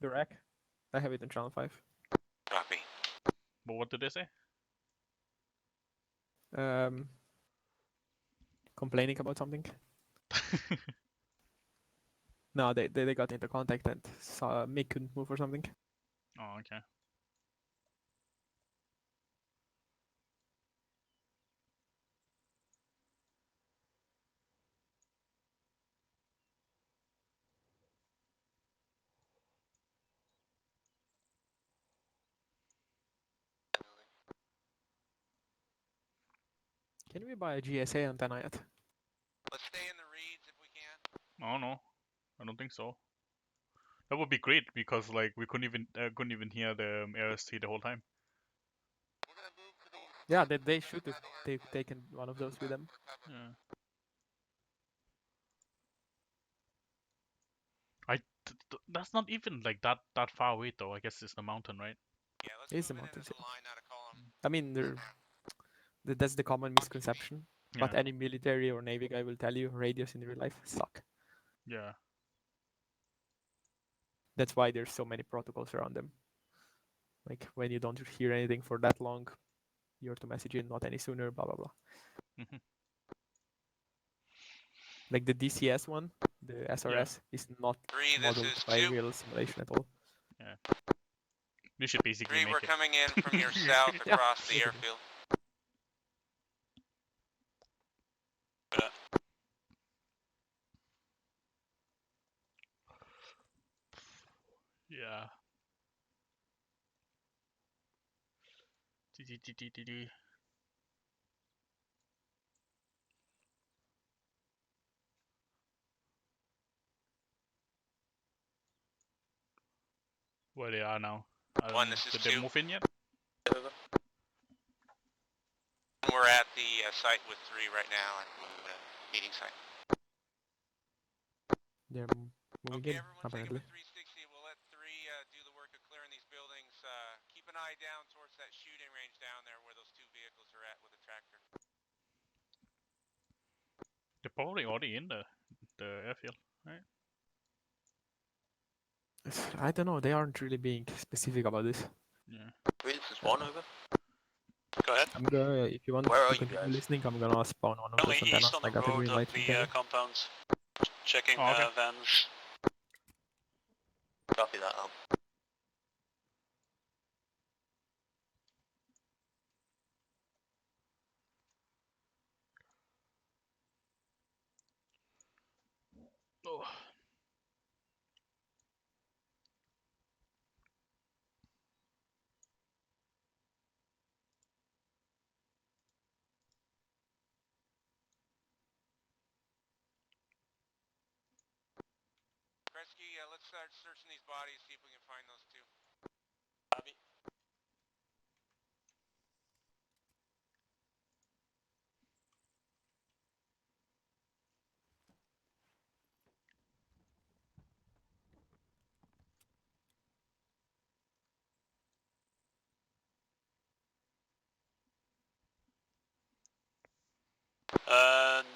The rack? I have it on channel 5. Copy. But what did they say? Complaining about something. No, they got into contact and saw Mick couldn't move or something. Oh, okay. Can we buy a GSA antenna yet? Let's stay in the reeds if we can. Oh no, I don't think so. That would be great because like we couldn't even hear the ARST the whole time. Yeah, they should have taken one of those with them. Yeah. That's not even like that far away though. I guess it's the mountain, right? Yeah, let's It's the move in mountains. as a line, not a column. I mean, that's the common misconception. But Yeah. any military or navy guy will tell you radios in real life suck. Yeah. That's why there's so many protocols around them. Like when you don't hear anything for that long, you're to message in not any sooner, blah blah blah. Like the DCS one, the SRS is not modeled by real simulation at all. Yeah. You should basically make we're it. coming in from your south across the airfield. Yeah. Where they are now. I don't One, know. this is Did they two. move in yet? We're at the site with 3 right now at the meeting site. They're moving in, apparently. 360. We'll let 3 do the work of clearing these buildings. Keep an eye down towards that shooting range down there where those 2 vehicles are at with a tractor. They're probably already in the airfield, right? I don't know, they aren't really being specific about this. Yeah. This is 1 over. Go ahead. I'm gonna, if you want Where are to you continue guys? listening, I'm gonna spawn one of Only those east antennas. on I the got a road green of light from the Kenny. compounds. Checking Oh, okay. vans. Copy that. Oh. Kresge, let's start searching these bodies, see if we can find those 2. Copy.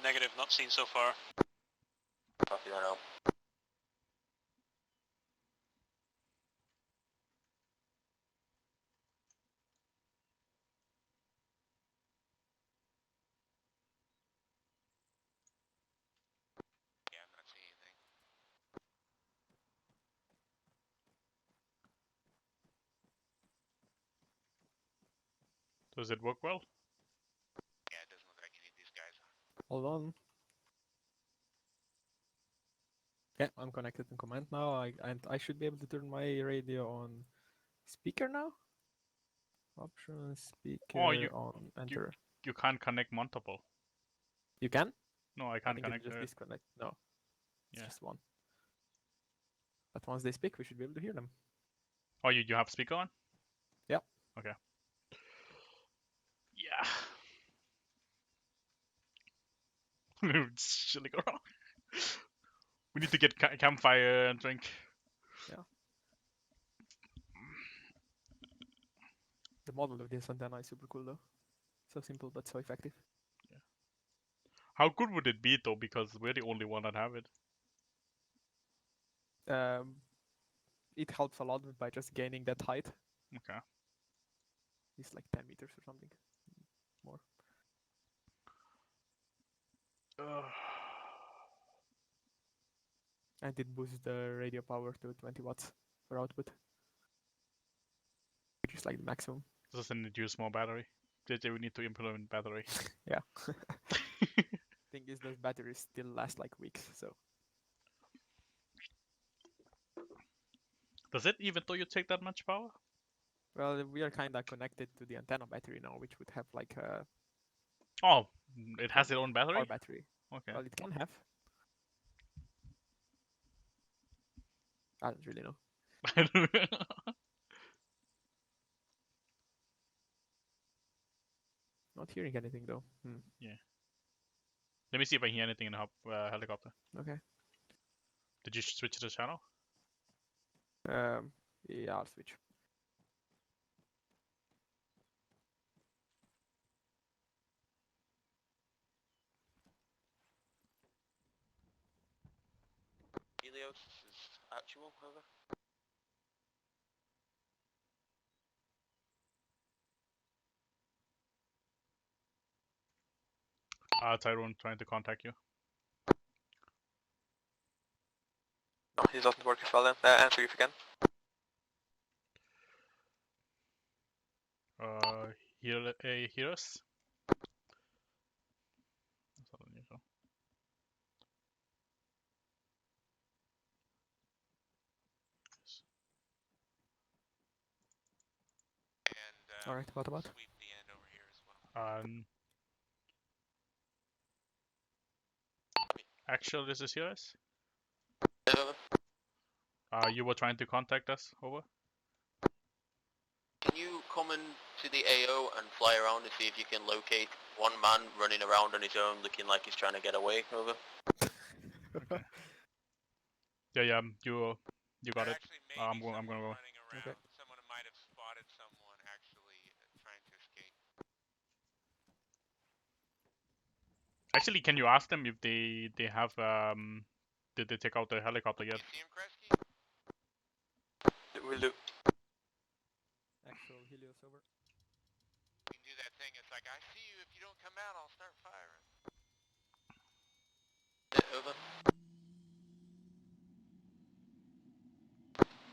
Negative, not seen so far. Copy that out. Yeah, I'm not seeing anything. Does it work well? Yeah, it doesn't look like any of these guys. Hold on. Yeah, I'm connected in command now, and I should be able to turn my radio on speaker now. Options, speaker on, enter. You can't connect multiple. You can? No, I I can't think connect. it's just disconnect. No, it's Yeah. just one. But once they speak, we should be able to hear them. Oh, you have speaker on? Yeah. Okay. Yeah. Just chilling around. We need to get campfire and drink. Yeah. The model of this antenna is super cool though. So simple but so effective. Yeah. How good would it be though? Because we're the only one that have it. It helps a lot by just gaining that height. Okay. It's like 10 meters or something more. And it boosts the radio power to 20 watts for output, which is like the maximum. Doesn't it use more battery? JJ, we need to implement battery. Yeah. Thing is, those batteries still last like weeks, so. Does it, even though you take that much power? Well, we are kind of connected to the antenna battery now, which would have like a. Oh, it has its own battery? Power battery. Okay. Well, it can have. I don't really know. Not hearing anything though. Yeah. Let me see if I hear anything in the helicopter. Okay. Did you switch the channel? Yeah, I'll switch. Helios is actual, over. Tyrone trying to contact you. No, he doesn't work as well then. Answer if you can. Hear us? That's not unusual. Alright, what about? Sweep Actual, this is yours. Over. You were trying to contact us. Over. Can you come into the AO and fly around and see if you can locate one man running around on his own, looking like he's trying to get away? Over. Okay. Yeah, you got it. I'm gonna go. Okay. Someone might have spotted someone actually trying to escape. Actually, can you ask them if they have did they take out the helicopter yet? You see him, Kresge? Will do. Actual Helios over. You can do that thing. It's like, I see you. If you don't come out, I'll start firing. Over.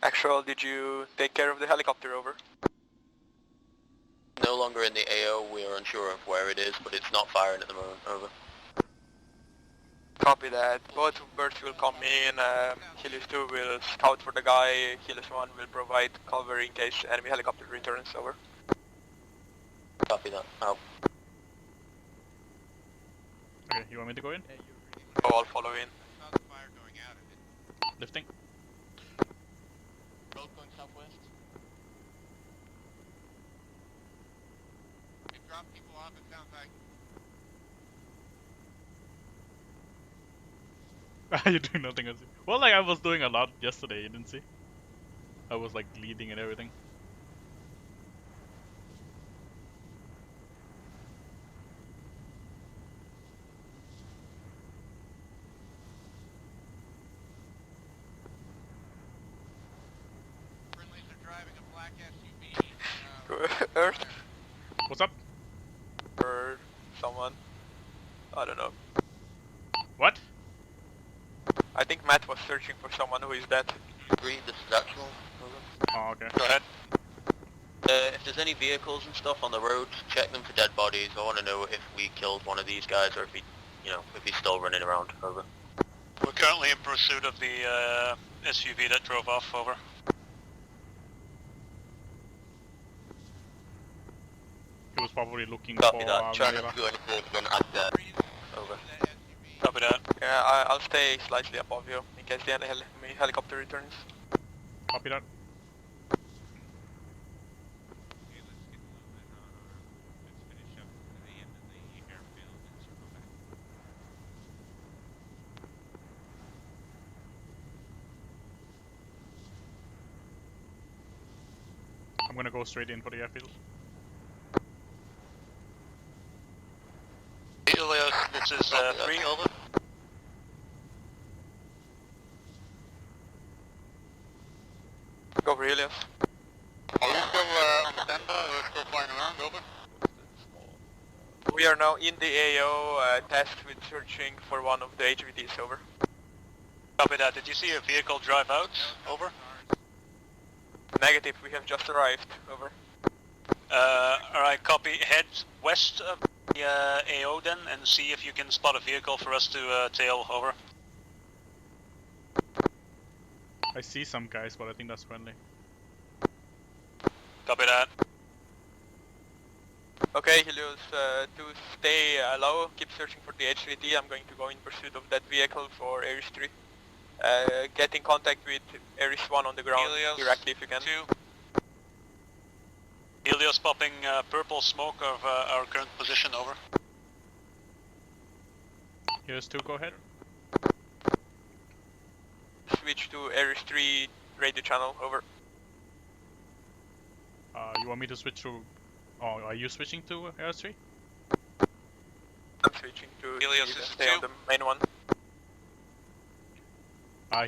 Actual, did you take care of the helicopter? Over. No longer in the AO. We are unsure of where it is, but it's not firing at the moment. Over. Copy that. Both birds will come in. Helios 2 will scout for the guy. Helios 1 will provide cover in case enemy helicopter returns. Over. Copy that. Out. Okay, you want me to go in? Oh, I'll follow in. Lifting. Road going southwest. They drop people off, it sounds like. You're doing nothing. Well, like I was doing a lot yesterday. You didn't see? I was like leading and everything. Friendlies are driving a black SUV. Earth? What's up? Or someone? I don't know. What? I think Matt was searching for someone who is dead. Agree, this is actual. Oh, okay. Go ahead. If there's any vehicles and stuff on the road, check them for dead bodies. I want to know if we killed one of these guys or if he, if he's still running around. Over. We're currently in pursuit of the SUV that drove off. Over. He was probably looking Copy for that. Trying Layla. to do anything again at that. Over. Copy that. Yeah, I'll stay slightly above you in case the enemy helicopter returns. Copy that. I'm gonna go straight in for the airfield. Helios, this is 3. Over. Go for Helios. Are we still on standby? We're still flying around. Over. We are now in the AO, tasked with searching for one of the HVTs. Over. Copy that. Did you see a vehicle drive out? Over. Negative, we have just arrived. Over. Alright, copy. Head west of the AO then and see if you can spot a vehicle for us to tail. Over. I see some guys, but I think that's friendly. Copy that. Okay, Helios, to stay low, keep searching for the HVT. I'm going to go in pursuit of that vehicle for Ares 3. Get in contact with Ares 1 on the ground Helios directly if you can. 2. Helios popping purple smoke of our current position. Over. Here's 2, go ahead. Switch to Ares 3 radio channel. Over. You want me to switch to... Oh, are you switching to Air3? I'm switching to Helios either is stay 2. on the main one.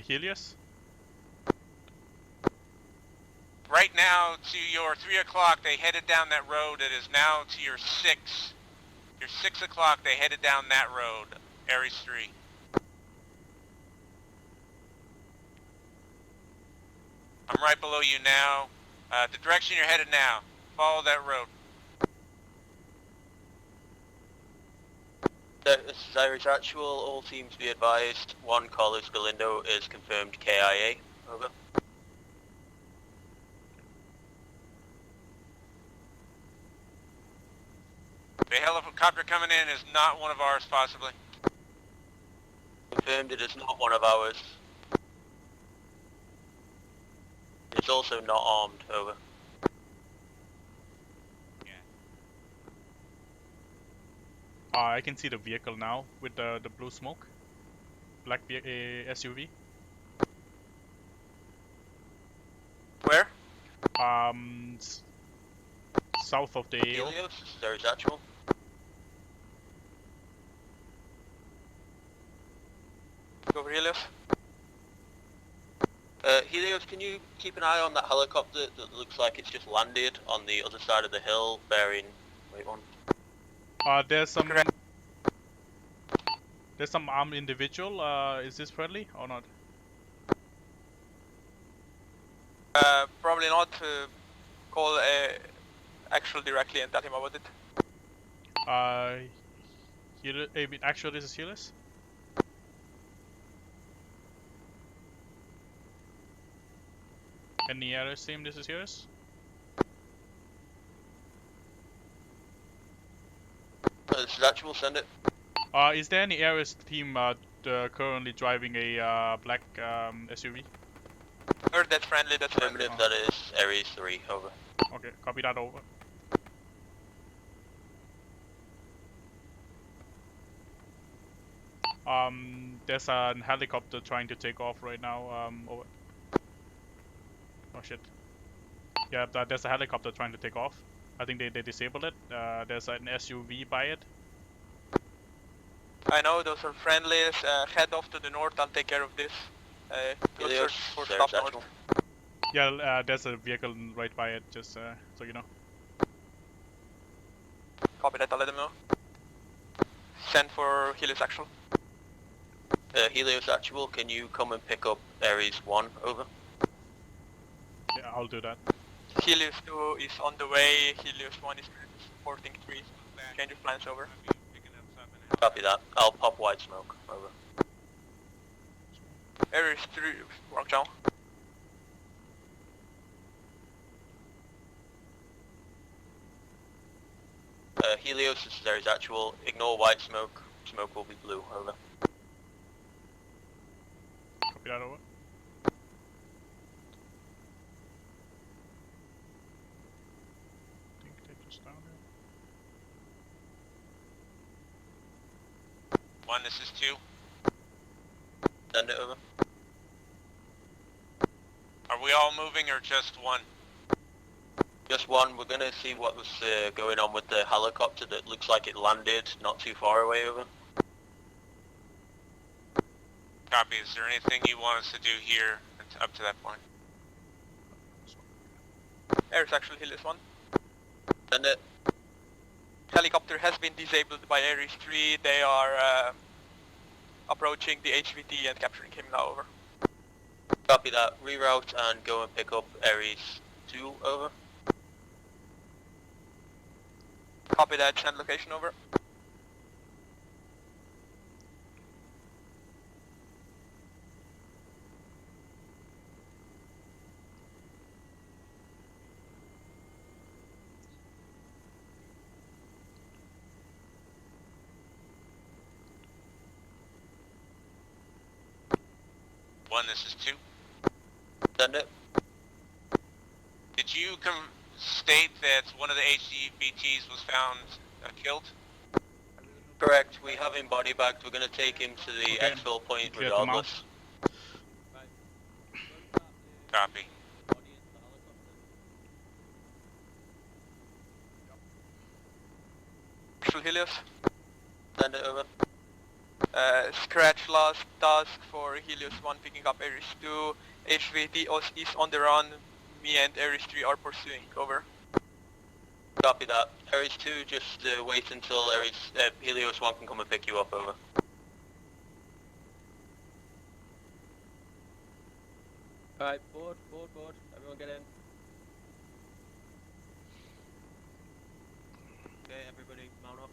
Helios? Right now, to your 3 o'clock, they headed down that road. It is now to your 6. Your 6 o'clock, they headed down that road. Ares 3. I'm right below you now. The direction you're headed now. Follow that road. This is Irish Actual. All teams be advised. 1 Carlos Galindo is confirmed KIA. Over. The helicopter coming in is not one of ours, possibly. Confirmed it is not one of ours. It's also not armed, over. I can see the vehicle now with the blue smoke. Black SUV. Where? South of the AO. Helios, there is actual. Over Helios. Helios, can you keep an eye on that helicopter that looks like it's just landed on the other side of the hill, bearing... Wait one. There's some armed individual. Is this friendly or not? Probably not. Call actual directly and tell him about it. Actually, this is Helios. Any other team? This is Helios. This is actual, send it. Is there any Ares team currently driving a black SUV? Heard that's friendly, that's friendly. Affirmative, that is Ares 3, over. Okay, copy that, over. There's a helicopter trying to take off right now, over. Oh shit. Yeah, there's a helicopter trying to take off. I think they disabled it. There's an SUV by it. I know, those are friendlies. Head off to the north, I'll take care of this. Go Helios, search for there's stuff actual. north. Yeah, there's a vehicle right by it, just so you know. Copy that, I'll let them know. Send for Helios actual. Helios actual, can you come and pick up Ares 1, over? Yeah, I'll do that. Helios 2 is on the way, Helios 1 is supporting 3. Change of plans, over. Copy that. I'll pop white smoke, over. Ares 3, work down. Helios, this is Ares actual. Ignore white smoke. Smoke will be blue, over. Copy that, over. I think they're just down there. 1, this is 2. Send it over. Are we all moving or just 1? Just one, we're gonna see what was going on with the helicopter that looks like it landed not too far away, over. Copy. Is there anything you want us to do here up to that point? Ares actual, Helios 1. Send it. Helicopter has been disabled by Ares 3. They are approaching the HVT and capturing him now, over. Copy that. Reroute and go and pick up Ares 2, over. Copy that, send location, over. One, this is 2. Send it. Did you state that one of the HVTs was found killed? Correct. We have him body bagged. We're gonna take him to the Okay. exfil point Clear them out. regardless. Copy. Actual Helios. Send it over. Scratch last task for Helios 1 picking up Ares 2. HVT is on the run. Me and Ares 3 are pursuing, over. Copy that. Ares 2, just wait until Helios 1 can come and pick you up, over. Alright, board. Everyone get in. Okay, everybody mount up.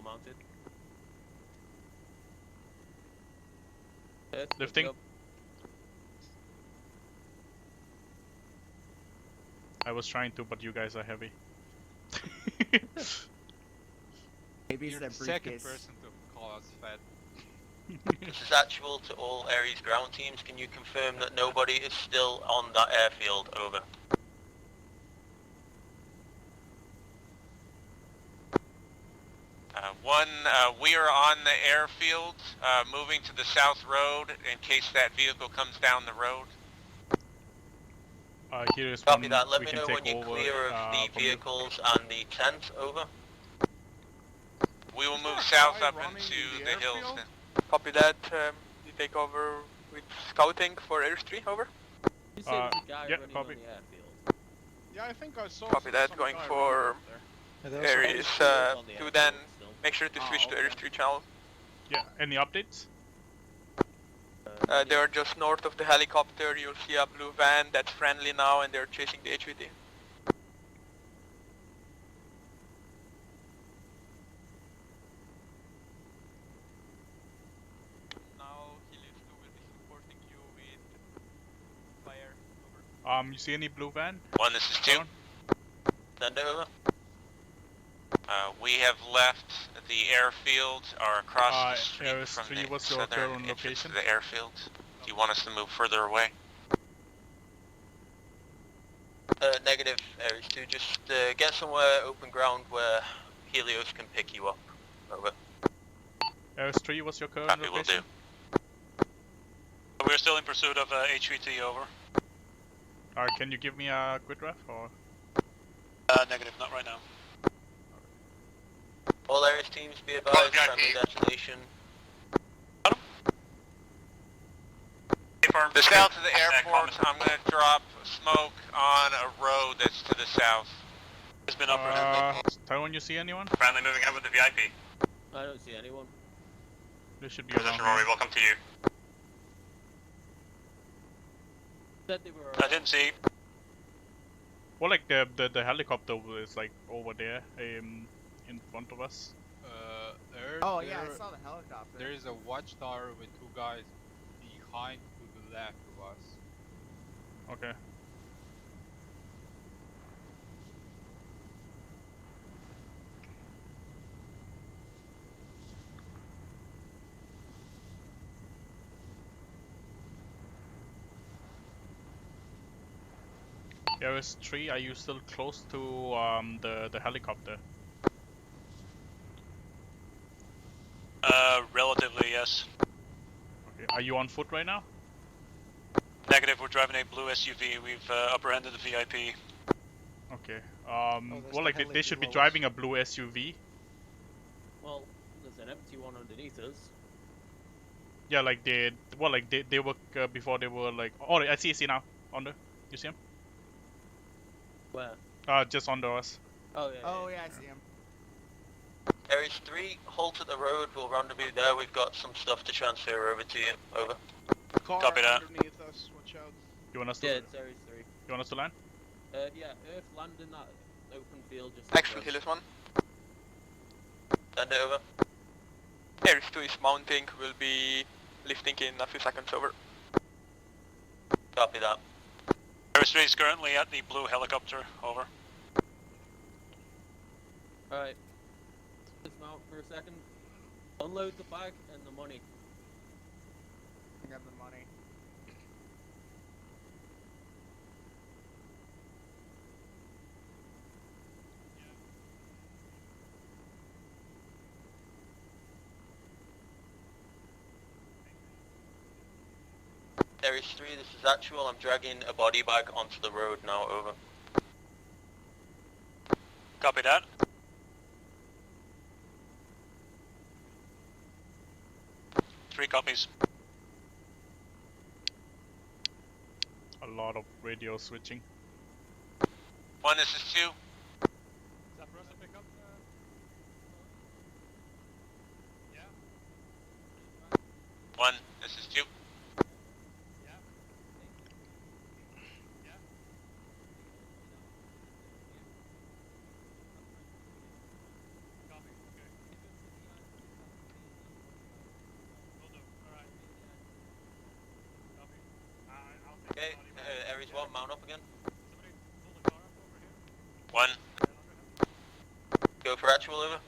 mounted. Lifting. I was trying to, but you guys are heavy. Maybe You're it's the the second briefcase. person to call us fat. This is actual to all Ares ground teams. Can you confirm that nobody is still on that airfield? Over. We are on the airfield, moving to the south road in case that vehicle comes down the road. Here is Copy one that. Let we me can know take when you're over clear of the from you. vehicles and the tent. Over. We will move south up into the hills then. Copy that. You take over with scouting for Ares 3. Over. You say there's a guy yeah, running copy. on the airfield. Yeah, I think I saw Copy that. some Going guy for running up Ares on the 2. Then airfield still. make sure to switch to okay. Ares 3 channel. Yeah, any updates? They are just north of the helicopter. You'll see a blue van that's friendly now, and they're chasing the HVT. Now Helios 2 will be supporting you with fire. Over. You see any blue van? One, this is 2. Send over. We have left the airfield, are across the street Ares from 3, the what's your southern current entrance location? to the airfield. Do you want us to move further away? Negative, Ares 2. Just get somewhere open ground where Helios can pick you up. Over. Ares 3, what's your current Copy, will location? do. We're still in pursuit of HVT. Over. Can you give me a grid ref or? Negative, not right now. All Ares teams be advised, friendly detonation. The south of the airport, I'm going to drop smoke on a road that's to the south. It's been operated. Tyrone, you see anyone? Friendly moving ahead with the VIP. I don't see anyone. There should be Position around Rory, here. welcome to you. Said they were. I didn't see. Well, like the helicopter is like over there, in front of us. Oh yeah, I saw the helicopter. There is a watchtower with 2 guys behind to the left of us. Okay. Ares 3, are you still close to the helicopter? Relatively, yes. Okay. Are you on foot right now? Negative, we're driving a blue SUV. We've apprehended the VIP. Okay. there's Well, the like they heli should be below driving a blue SUV. Well, there's an empty one underneath us. Yeah, like they were before they were like. Oh, I see now. Under. You see him? Where? Just under us. Oh yeah. Oh yeah, I see him. Ares 3, halt at the road, we'll rendezvous there. We've got some stuff to transfer over to you. Over. Car Copy that. underneath us. Watch out. You want us to? Yeah, it's Ares 3. You want us to land? Yeah, Earth land in that open field just. Actual Helios 1. Send it over. Ares 2 is mounting. Will be lifting in a few seconds. Over. Copy that. Ares 3 is currently at the blue helicopter. Over. Alright. Dismount for a second. Unload the bag and the money. I got the money. Ares 3, this is actual. I'm dragging a body bag onto the road now. Over. Copy that. Three copies. A lot of radio switching. 1, this is 2. Is that for us to pick up? Yeah. 1, this is 2. Okay, Ares 1, mount up again. 1. Go for actual, over.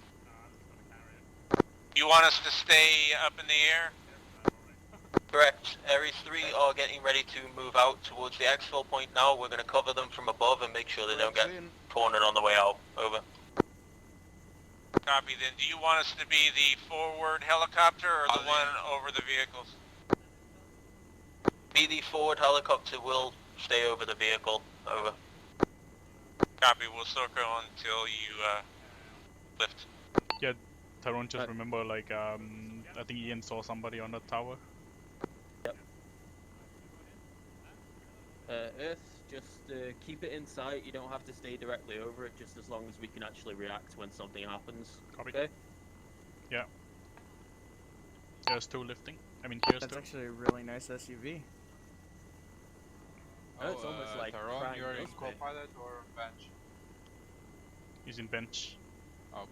You want us to stay up in the air? Correct. Ares 3 are getting ready to move out towards the exfil point now. We're going to cover them from above and make sure they don't get cornered on the way out. Over. Copy. Then do you want us to be the forward helicopter or the one over the vehicles? Be the forward helicopter will stay over the vehicle. Over. Copy. We'll circle until you lift. Yeah, Tyrone, just remember, like, I think Ian saw somebody on that tower. Yep. Earth, just keep it in sight. You don't have to stay directly over it, just as long as we can actually react when something happens. Copy. Okay? Yeah. Here's 2 lifting. I mean, here's 2. That's actually a really nice SUV. Oh, it's almost like Tyrone, Prime you're in Ghost Bay. co-pilot or bench? He's in bench. Okay.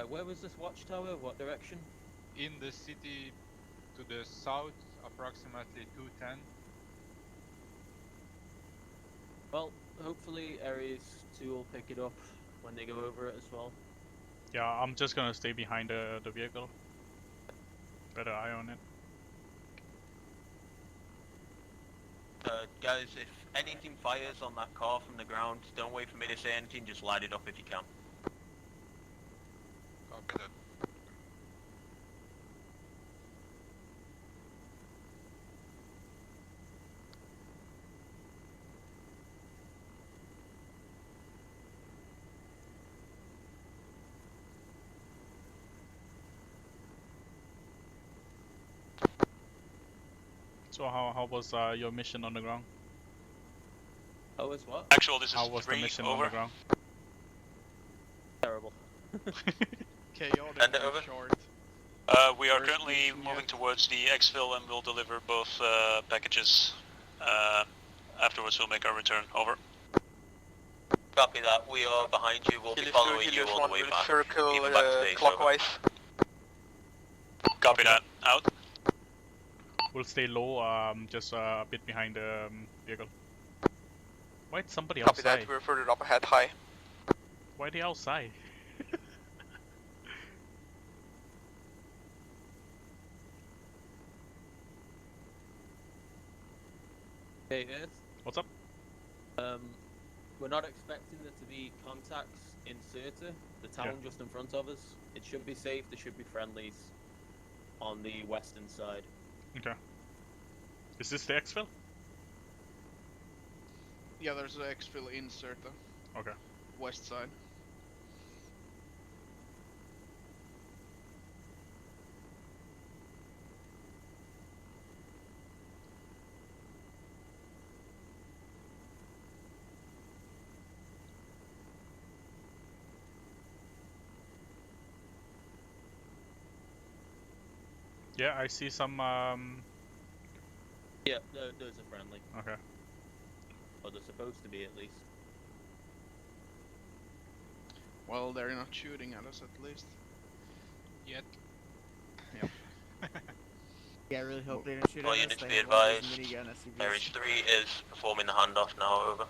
Where was this watchtower? What direction? In the city to the south, approximately 210. Well, hopefully Ares 2 will pick it up when they go over it as well. Yeah, I'm just gonna stay behind the vehicle. Better eye on it. Guys, if anything fires on that car from the ground, don't wait for me to say anything, just light it up if you can. Copy that. So how was your mission on the ground? Oh, as what? Actual, this is How was the 3, mission over. on the ground? Terrible. Chaotic Send it and over. short. We are Where's currently the moving yet? towards the exfil and we'll deliver both packages. Afterwards we'll make our return. Over. Copy that. We are behind you. We'll be Helios following 2, you Helios all 1 the way will back. circle Even back to base, over. clockwise. Copy that. Out. We'll stay low, just a bit behind the vehicle. Why'd somebody Copy outside? that, we're further up ahead, high. Why they outside? Hey, Earth. What's up? We're not expecting there to be contacts in Cirta, the town just in front of us. It should be safe, there should be friendlies on the western side. Okay. Is this the exfil? Yeah, there's an exfil in Cirta. Okay. West side. Yeah, I see some. Yeah, those are friendly. Okay. Or they're supposed to be, at least. Well, they're not shooting at us at least. Yet. Yep. Yeah, I really hope they didn't shoot All at us. units They be have one of advised. these minigun SUVs. Ares 3 is performing the handoff now, over.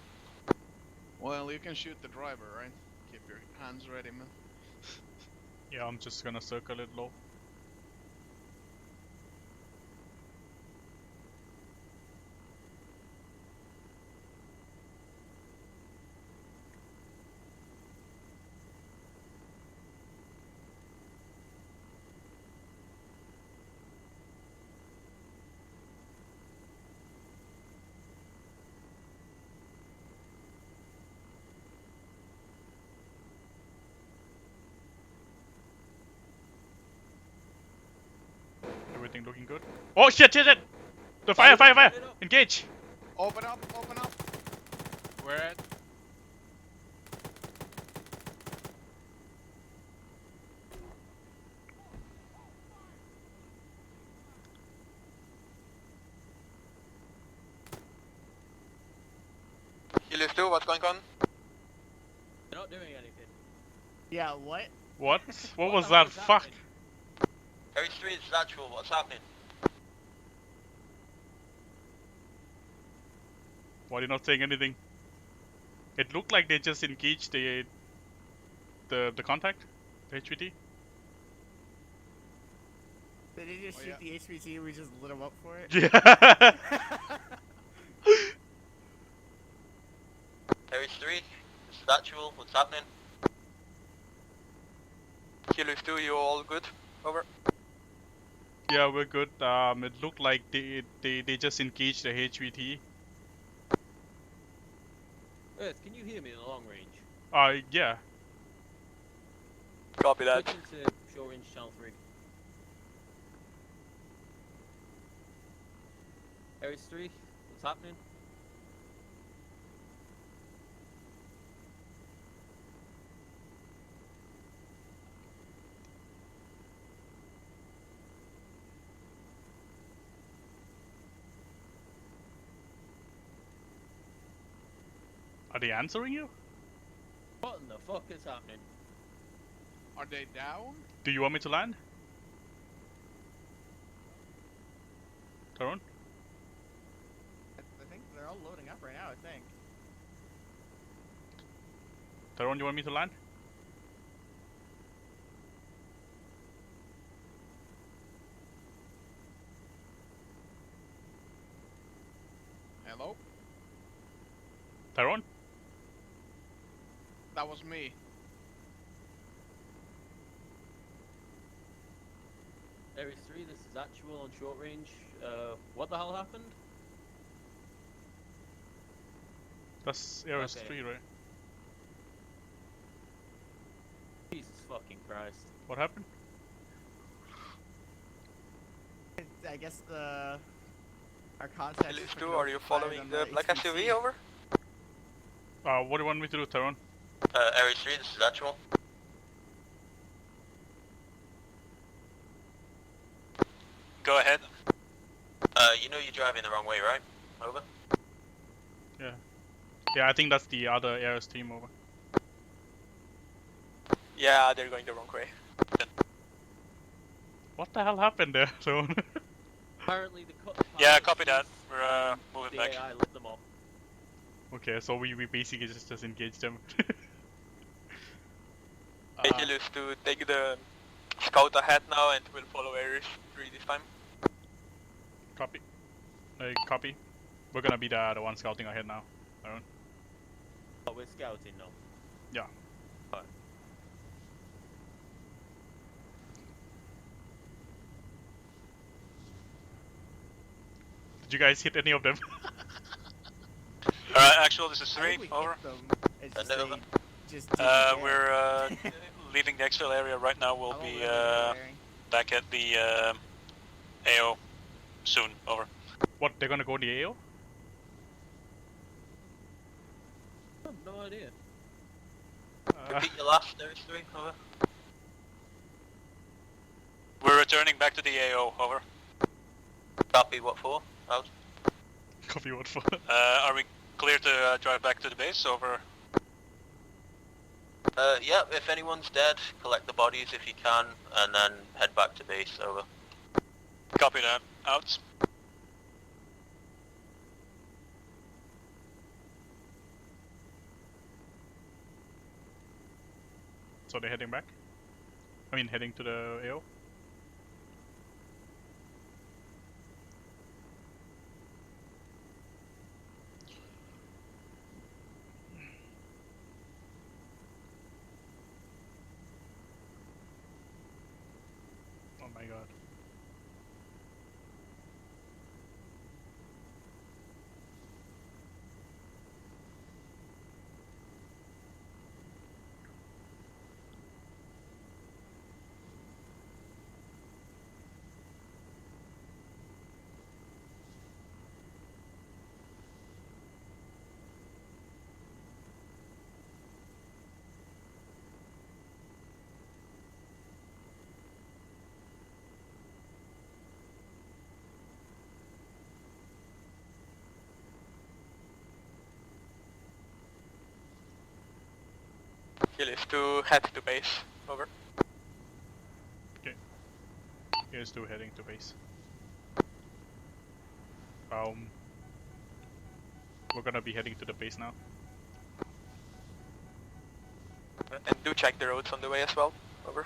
Well, you can shoot the driver, right? Keep your hands ready, man. Yeah, I'm just gonna circle it low. Everything looking good. Oh shit! The fire! Engage! Open up! Open up! Where at? Helios 2, what's going on? They're not doing anything. Yeah, what? What? What was that? Fuck! Ares 3 is actual, what's happening? Why are you not saying anything? It looked like they just engaged the contact, the HVT. Did he just shoot the HVT and we just lit him up for it? Yeah. Aries 3, this is actual, what's happening? Kilo 2, you all good? Over. Yeah, we're good. It looked like they just engaged the HVT. Earth, can you hear me in the long range? Yeah. Copy that. Switch into short range channel 3. Aries 3, what's happening? Are they answering you? What in the fuck is happening? Are they down? Do you want me to land? Tyrone? I think they're all loading up right now, I think. Tyrone, you want me to land? Hello? Tyrone? That was me. Aries 3, this is actual on short range. What the hell happened? That's Ares Okay. 3, right? Jesus fucking Christ. What happened? I guess our contact. Kilo 2, are you following the black SUV, over? What do you want me to do, Tyrone? Aries 3, this is actual. Go ahead. You know you're driving the wrong way, right? Over. Yeah. Yeah, I think that's the other Ares team over. Yeah, they're going the wrong way. What the hell happened there, Tyrone? Apparently the Yeah, copy that. We're moving the back. AI lit them up. Okay, so we basically just engaged them. Kilo 2, take the scout ahead now and we'll follow Aries 3 this time. Copy. Copy. We're gonna be the one scouting ahead now, Tyrone. Oh, we're scouting now. Yeah. Alright. Did you guys hit any of them? Alright, actual, this is 3, over. It's just over. just didn't care. We're leaving the exfil area right now. We'll be back at the AO soon, over. What, they're gonna go in the AO? I have no idea. Repeat your last, Aries 3, over. We're returning back to the AO, over. Copy, what for? Out. Copy what for? Are we clear to drive back to the base, over? Yeah, if anyone's dead, collect the bodies if you can, and then head back to base, over. Copy that. Out. So they're heading back? I mean, heading to the AO? Oh my god. Kilo 2, head to base, over. Okay. Here's two heading to base. We're gonna be heading to the base now. And do check the roads on the way as well. Over.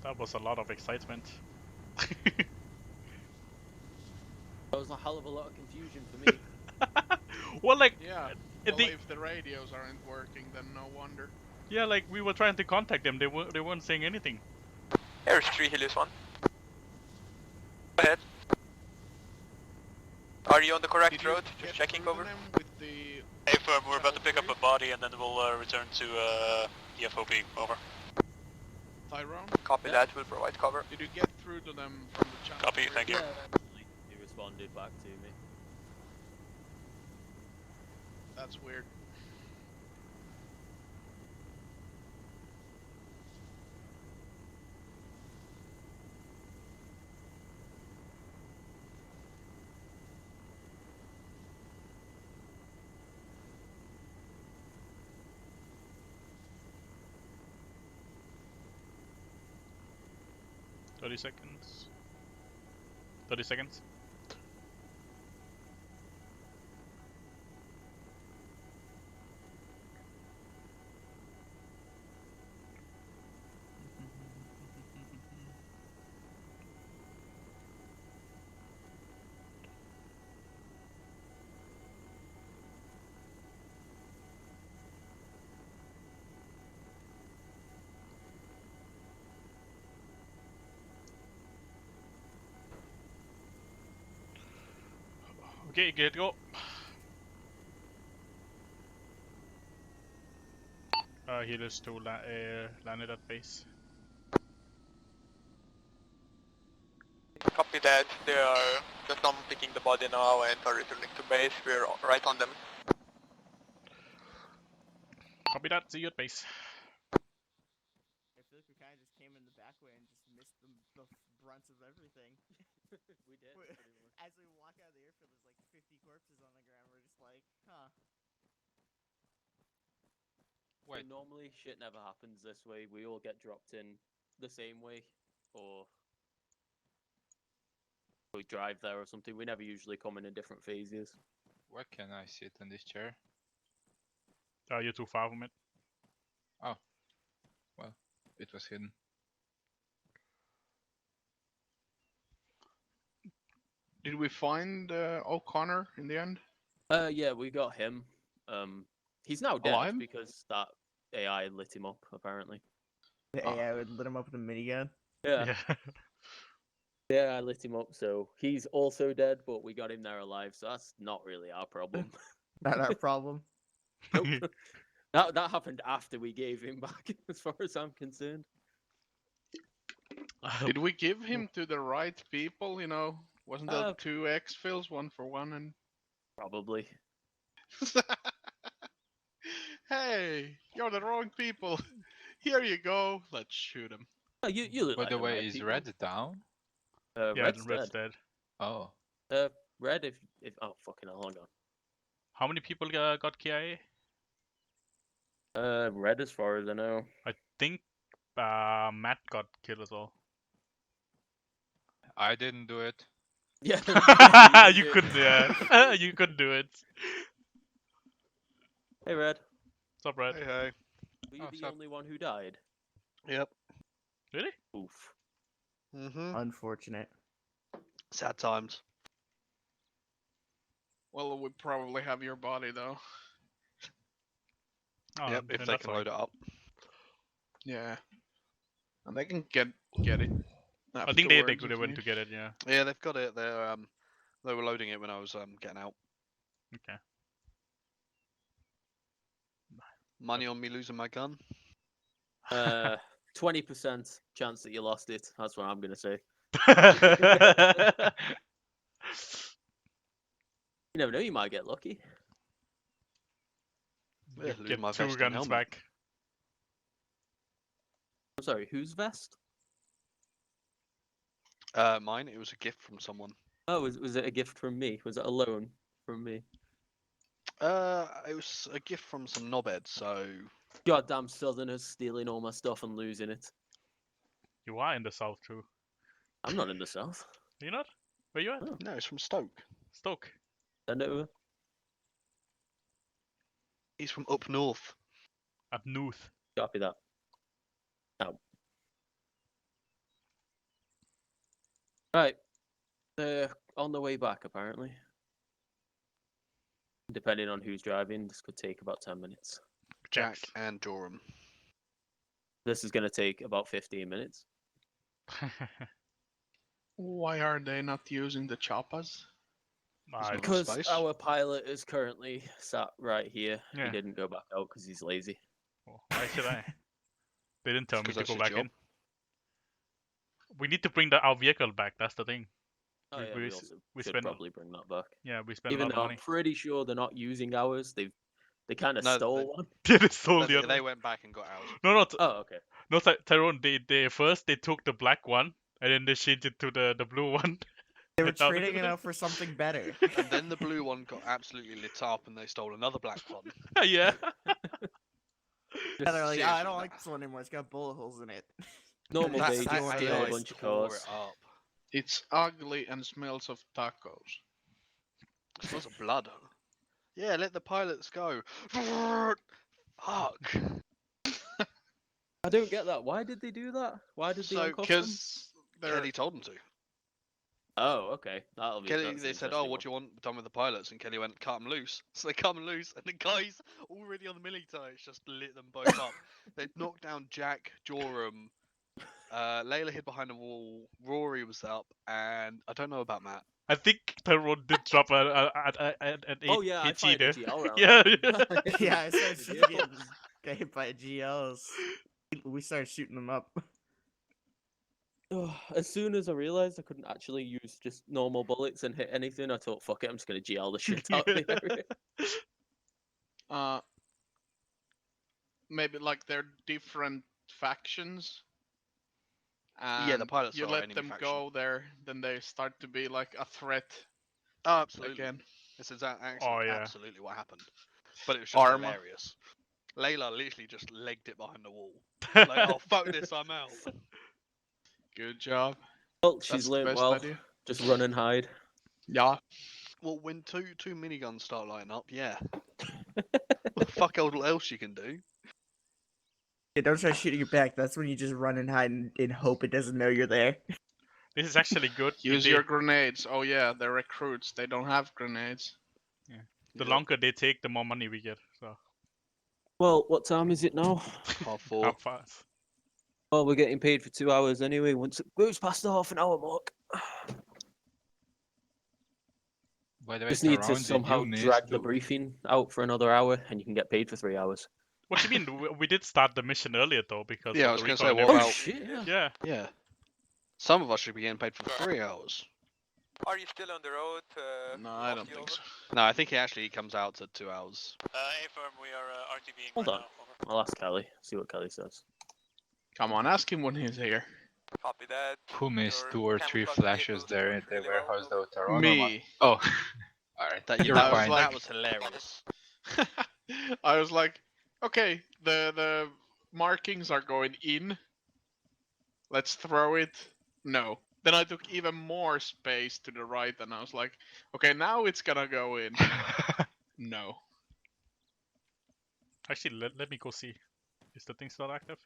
That was a lot of excitement. That was a hell of a lot of confusion for me. Well, like, Yeah. Well, if the radios aren't working, then no wonder. yeah, like we were trying to contact them. They weren't saying anything. There's 3 Helios 1. Go ahead. Are you on the correct road? Just checking over. Affirm, we're about to pick up a body and then we'll return to the FOB. Over. Tyrone? Copy that, we'll provide cover. Did you get through to them from the channel? Copy, thank you. He responded back to me. That's weird. Thirty seconds. 30 seconds. Okay, good, go. Healers to landed at base. Copy that, they are just unpicking the body now and are returning to base. We're right on them. Copy that, see you at base. I feel like we kind of just came in the back way and just missed the brunt of everything. We did. As we walk out of the airfield, there's like 50 corpses on the ground. We're just like, huh. So normally shit never happens this way. We all get dropped in the same way, or we drive there or something. We never usually come in different phases. Where can I sit in this chair? You're too far from it. Oh. Well, it was hidden. Did we find O'Connor in the end? Yeah, we got him. He's now dead Alive? because that AI lit him up, apparently. The AI would lit him up with a minigun. Yeah. Yeah, I lit him up, so he's also dead, but we got him there alive, so that's not really our problem. Not our problem. Nope. That happened after we gave him back, as far as I'm concerned. Did we give him to the right people? You know, wasn't there 2 exfils, 1 for 1, and probably. Hey, you're the wrong people. Here you go. Let's shoot him. You look By like the the way, right is people. Red down? Yeah, Red's Red's dead. dead. Oh. Red, if oh fucking hell, hold How many people got KIA? on. Red, as far as I know. I think Matt got killed as well. I didn't do it. Yeah. You couldn't, yeah. You couldn't do it. Hey, Red. What's up, Red? Hey, hey. Were you the only one who died? Yep. Really? Oof. Mm-hmm. Unfortunate. Sad times. Well, we probably have your body though. Oh, Yep, if then they that's can fine. load it up. Yeah. And they can get it. I think they afterwards if went need. to get it, yeah. Yeah, they've got it. They were loading it when I was getting out. Okay. Money on me losing my gun? 20% chance that you lost it. That's what I'm gonna say. You never know. You might get lucky. Yeah, You lose get my 2 vest and guns helmet. back. I'm sorry. Whose vest? Mine. It was a gift from someone. Oh, was it a gift from me? Was it a loan from me? It was a gift from some knobhead. So Goddamn Southerners stealing all my stuff and losing it. You are in the south too. I'm not in the south. Are you not? Where you at? Oh. no, it's from Stoke. Stoke. Send it over. He's from up north. Up north. Copy that. Now. Right. They're on the way back, apparently. Depending on who's driving, this could take about 10 minutes. Jack and Joram. This is going to take about 15 minutes. Why are they not using the choppas? Because our pilot is currently sat right here. Yeah. He didn't go back out because he's lazy. Well, why should I? They didn't tell me to that's go your back job. in. We need to bring our vehicle back. That's the thing. Oh, yeah, we also should spend probably bring that back. Yeah, we spend Even a lot though of I'm money. pretty sure they're not using ours. They kind of No, stole one. Yeah, they stole the other They one. went back and got ours. No. Oh, okay. No, Tyrone. They first they took the black one and then they changed it to the blue one. They were And now trading it out for something better. And then the blue one got absolutely lit up, and they stole another black one. Yeah. Yeah, they're like, "Oh, I Seriously, don't like this one anymore. It's got bullet holes in it." Normal That's day, not just what it steal a is. bunch of Tore cars. it up. It's ugly and smells of tacos. It smells of blood. Yeah, let the pilots go. Fuck. I don't get that. Why did they do that? Why did they So, uncuff them? Because Kelly told them to. Oh, okay. That'll be. Kelly, that's they said, interesting "Oh, what do you want done with the pilots?" And Kelly went, "Cut them loose." So they cut them loose, and the guys already on the military just lit them both up. They knocked down Jack, Joram. Layla hid behind the wall. Rory was up, and I don't know about Matt. I think Tyrone did drop an 8 Oh yeah, I HE fired a there. GL round. Yeah. Yeah, I started getting hit by GLs. We started shooting them up. As soon as I realised I couldn't actually use just normal bullets and hit anything, I thought, fuck it, I'm just gonna GL the shit out of the area. Maybe like they're different factions. Yeah, the And pilots you are let enemy them faction. go there, then they start to be like a threat Oh, absolutely. again. This is actually Oh, yeah. absolutely what happened. But it was just Arma. hilarious. Layla literally just legged it behind the wall. Like, oh fuck this, I'm out. Good job. Well, she's That's the learned best well. idea. Just run and hide. Yeah. Well, when two miniguns start lighting up, yeah. What the fuck else you can do? Yeah, don't try shooting it back. That's when you just run and hide and hope it doesn't know you're there. This is actually good. Use your grenades. Oh yeah, they're recruits. They don't have grenades. Yeah. The longer they take, the more money we get. So. Well, what time is it now? 4:30. Half past. Well, we're getting paid for 2 hours anyway. Once it goes past the half-an-hour mark, By the way, just need to Tyrone, did somehow you miss drag the briefing out for another hour, and you can get paid for 3 hours. What do you mean? We did start the mission earlier though because Yeah, I of was the gonna say, recon what and about? everything. Yeah. Yeah. Some of us should be getting paid for 3 hours. Are you still on the road? No, I don't think so. No, I think he actually comes out to 2 hours. A-firm, we are RTBing Hold right on. now. Over. I'll ask Kelly. See what Kelly says. Come on, ask him when he's here. Copy that. Who missed Your 2 or 3 camouflage flashes vehicles there work in the really well, warehouse over. though, Tyrone? Me. Oh. Alright, That, you're that, was, fine. that was hilarious. I was like, okay, the markings are going in. Let's throw it. No. Then I took even more space to the right, and I was like, okay, now it's gonna go in. No. Actually, let me go see. Is the thing still active?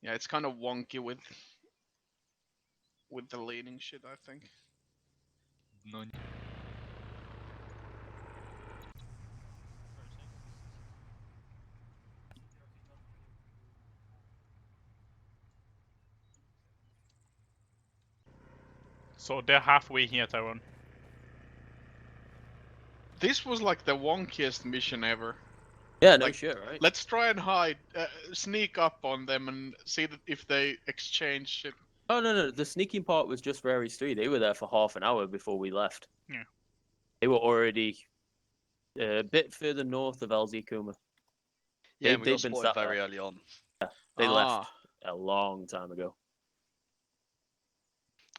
Yeah, it's kind of wonky with the leading shit, I think. No. So they're halfway here, Tyrone. This was like the wonkiest mission ever. Yeah, no Like, shit, right? Let's try and hide, sneak up on them and see that if they exchange shit. Oh no, the sneaking part was just for Ares 3. They were there for half an hour before we left. Yeah. They were already a bit further north of LZ Kuma. Yeah, and we they'd got been spotted sat there. very early on. They left Ah. a long time ago.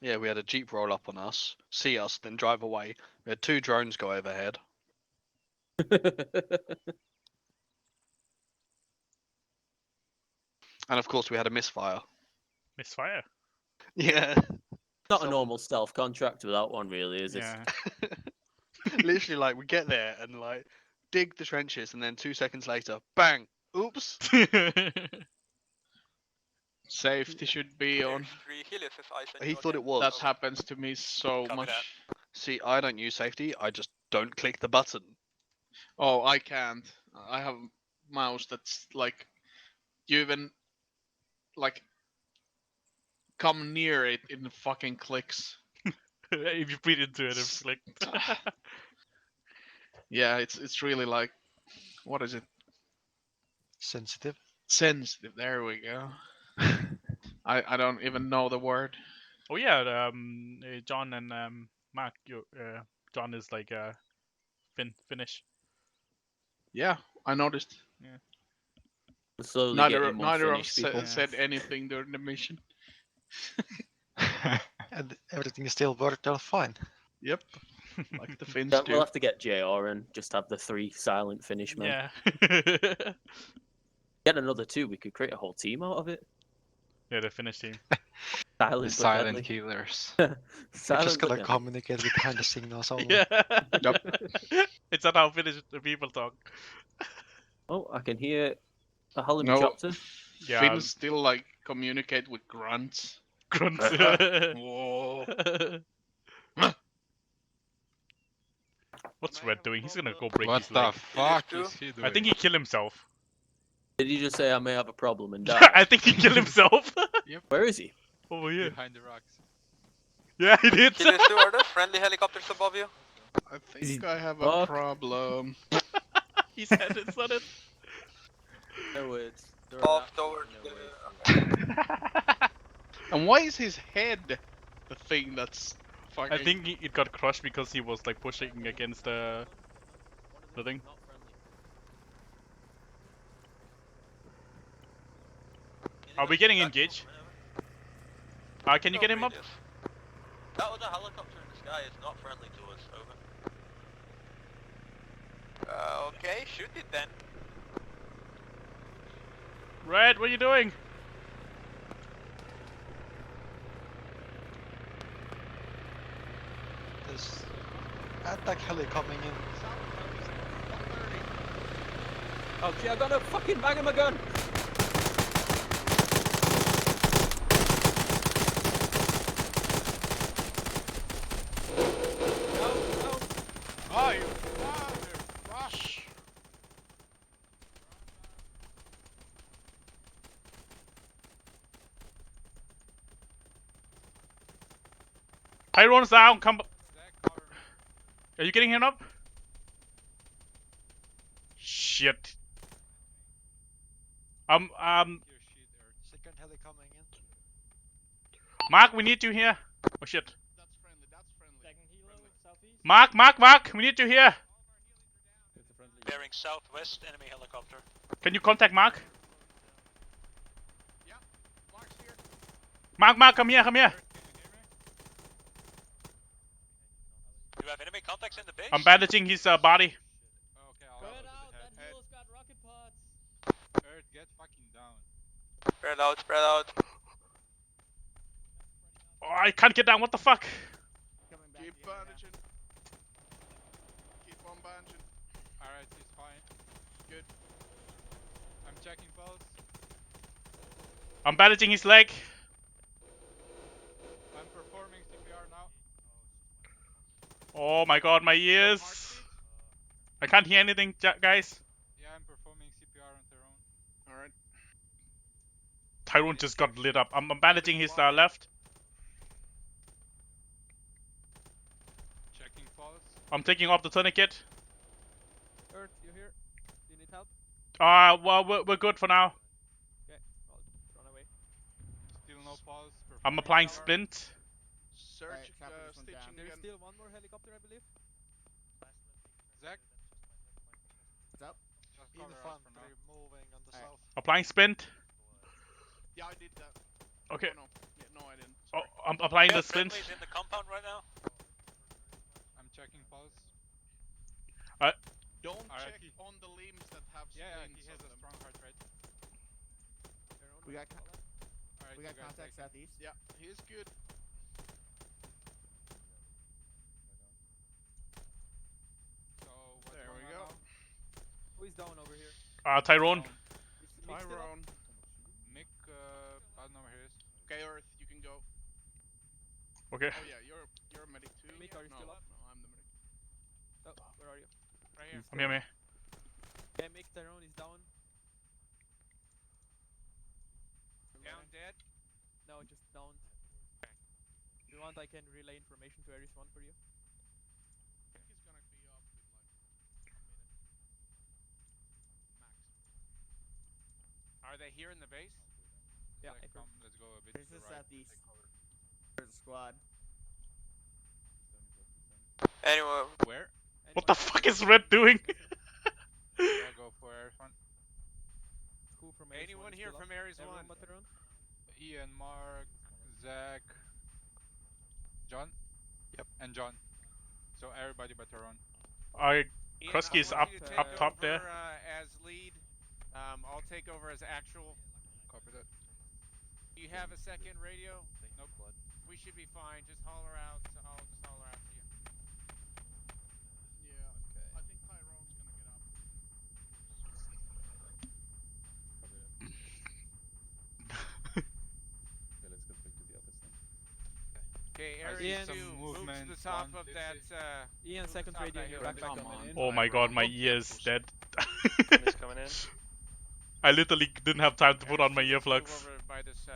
Yeah, we had a jeep roll up on us, see us, then drive away. We had 2 drones go overhead. And of course, we had a misfire. Misfire. Yeah. Not a normal stealth contract without one, really, is it? Yeah. Literally, like, we get there and, like, dig the trenches, and then 2 seconds later, bang! Oops! Safety should be on. He thought it was. That happens to me so Copy much. that. See, I don't use safety, I just don't click the button. Oh, I can't. I have a mouse that's like, you even like come near it in the fucking clicks. If you breathe into it, it's like. Yeah, it's really like, what is it? Sensitive. Sensitive. There we go. I don't even know the word. Oh yeah, John and Mark, John is like Finnish. Yeah, I noticed. Yeah. Slowly Neither getting more of Finnish people. said anything during the mission. And everything is still worked out fine. Yep. Like the Finns Yeah, do. we'll have to get JR and just have the 3 silent Finnish men. Yeah. Get another 2, we could create a whole team out of it. Yeah, the Finnish team. The silent killers. They're Silent just gonna but communicate with hand signals only. Yeah. Yep. It's not how Finnish people talk. Oh, I can hear a helicopter. No, Yeah. Finns still like communicate with grunts. Grunts. Whoa. What's Red doing? He's gonna go break What his the leg. fuck is he doing? I think he killed himself. Did he just say I may have a problem and die? I think he killed himself. Yep. Where is he? Over here. Behind the rocks. Yeah, he did. Killers 2, are there friendly helicopters above you? I think I have a fucked? problem. He said it's not it. No, it's Off towards the... And why is his head the thing that's fucking... I think it got crushed because he was like pushing against the thing. Are we getting engaged? Can you get him up? That other helicopter in the sky is not friendly to us, over. Okay, shoot it then. Red, what are you doing? There's attack heli coming in. Oh shit, I got a fucking bang of my gun! Oh, you father! Rush! Tyrone's down, come... Are you getting him up? Shit. Second heli coming in. Mark, we need you here. Oh shit. That's friendly, that's friendly. Second Helo, southeast. Mark, we need you here. Bearing southwest, enemy helicopter. Can you contact Mark? Yeah, Mark's here. Mark, come here. Do you have enemy contacts in the base? I'm bandaging his body. Okay, I'll Spread go to out, the that head. Helo's got rocket pods. Earth, get fucking down. Spread out, spread out. Oh, I can't get down, what the fuck? Coming back Keep to you right now. bandaging. Keep on bandaging. Alright, he's fine. Good. I'm checking pulse. I'm bandaging his leg. I'm performing CPR now. Oh my god, my ears. I can't hear anything, guys. Yeah, I'm performing CPR on Tyrone. Alright. Tyrone just got lit up. I'm bandaging his left. Checking pulse. I'm taking off the tourniquet. Earth, you here? Do you need help? Well, we're good for now. Okay, I'll run away. Still no pulse. I'm applying splint. Search, stitching There's again. still one more helicopter, I believe. Zach? What's up? Just cover us for now. Moving on the south. Applying splint. Yeah, I did that. Okay. Oh, no. Yeah, no, I didn't. Oh, Sorry. I'm applying the Friendly's splint. in the compound right now. I'm checking pulse. Don't Alright, check on the limbs that have Yeah, splints he has on a them. strong heart rate. We got Alright, we you got guys contact take it. southeast. Yeah, he's good. So what's There going we on go. now? Who is down over here? Tyrone. Is Mick still up? Tyrone. Mick, I don't know where he is. Okay, Earth, you can go. Okay. Oh yeah, you're a medic too. Mick, are you no, still up? No, I'm the medic. Oh, where are you? Right here. I'm here, man. Okay, Mick, Tyrone is down. Down dead? No, just downed. If you want, I can relay information to Ares 1 for you. I think he's gonna be up with like a minute. Max. Are they here in the base? Yeah, Zach, confirm. come, let's go a bit This to the is right. southeast. Take cover. There's a squad. Anyway, Where? What the fuck is Red doing? Yeah, go for Air Front. Who from Ares 1 Anyone is here still from up? Ares 1? Everyone but Tyrone? Ian, Mark, Zach, John? Yep. And John. So everybody but Tyrone. I Ian, Krusky is I want up you to up take top over, there. As lead. I'll take over as actual. Copy that. Do you have a second radio? Nope. We should be fine. Just holler out. So I'll just holler out to you. Yeah. Okay. I think Tyrone's gonna get up. Okay, let's get back to the office then. Okay, I Ares see 2, some move to movement, the top one, of this that. is- Ian, move to second the top radio of in your that backpack hill. coming in. Oh my god, my ear is dead. Is coming in. I literally didn't have time to put on my Ares 2, let's move earplugs. over by this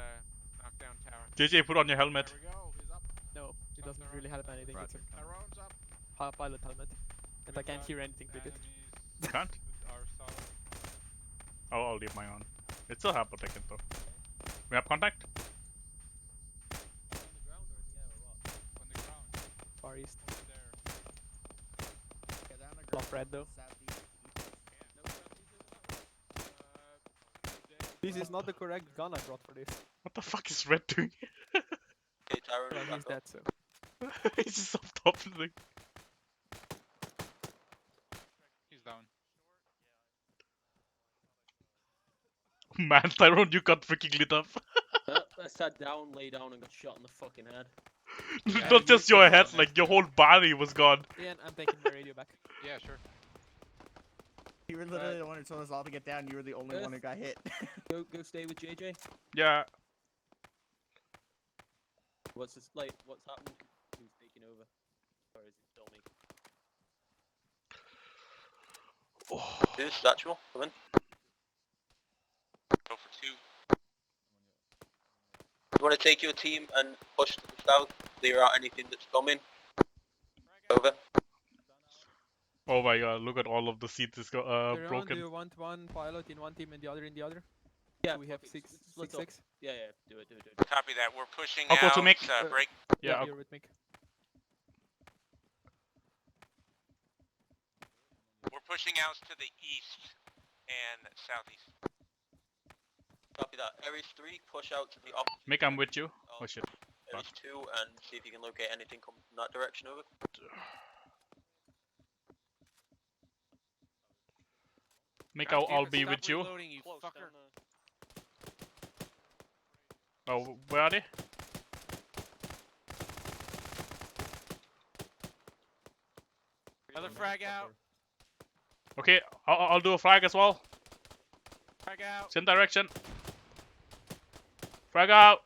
knockdown tower. JJ, put on your helmet. There we go. He's up. No, it doesn't really help anything. It's Tyrone's up. a pilot helmet. And I We've can't got hear anything with it. enemies Can't? to our south. Oh, I'll leave mine on. It's still half protected though. We have contact? On the ground. Far east. Over there. Okay, they're on the Block red though. southeast. This is not the correct gun I brought for this. What the fuck is Red doing? Okay, Tyrone, Well, back he's up. dead, so. He's just up top. Like... He's down. Man, Tyrone, you got freaking lit up. I sat down, lay down, and got shot in the fucking head. Yeah, Not just you your put head, on like your F2. whole body was gone. Ian, I'm taking my radio back. Yeah, sure. You were literally the one who told us all to get down. You were the only one who got hit. Go stay with JJ. Yeah. What's this like? What's happening? Who's taking over? Or is it still me? This is actual. Come in. Go for 2. You want to take your team and push to the south, clear out anything that's coming. Over. Oh my god, look at all of the seats is Tyrone, do broken. you want one pilot in one team and the other in the other? Yeah, So we have fuck it, six, split six, up. six. Yeah, do it. Copy that. We're pushing I'll go out. to Mick. Break. Yeah, I'll- you're with Mick. We're pushing out to the east and southeast. Copy that. Ares 3, push out to the opposite. Mick, I'm with you. Oh shit. Ares 2, and see if you can locate anything coming from that direction. Over. Mick, God damn I'll it, be stop with you. reloading, you Close fucker. down Oh, where are they? Another frag out. Okay, I'll do a frag as well. Frag out. Same direction. Frag out.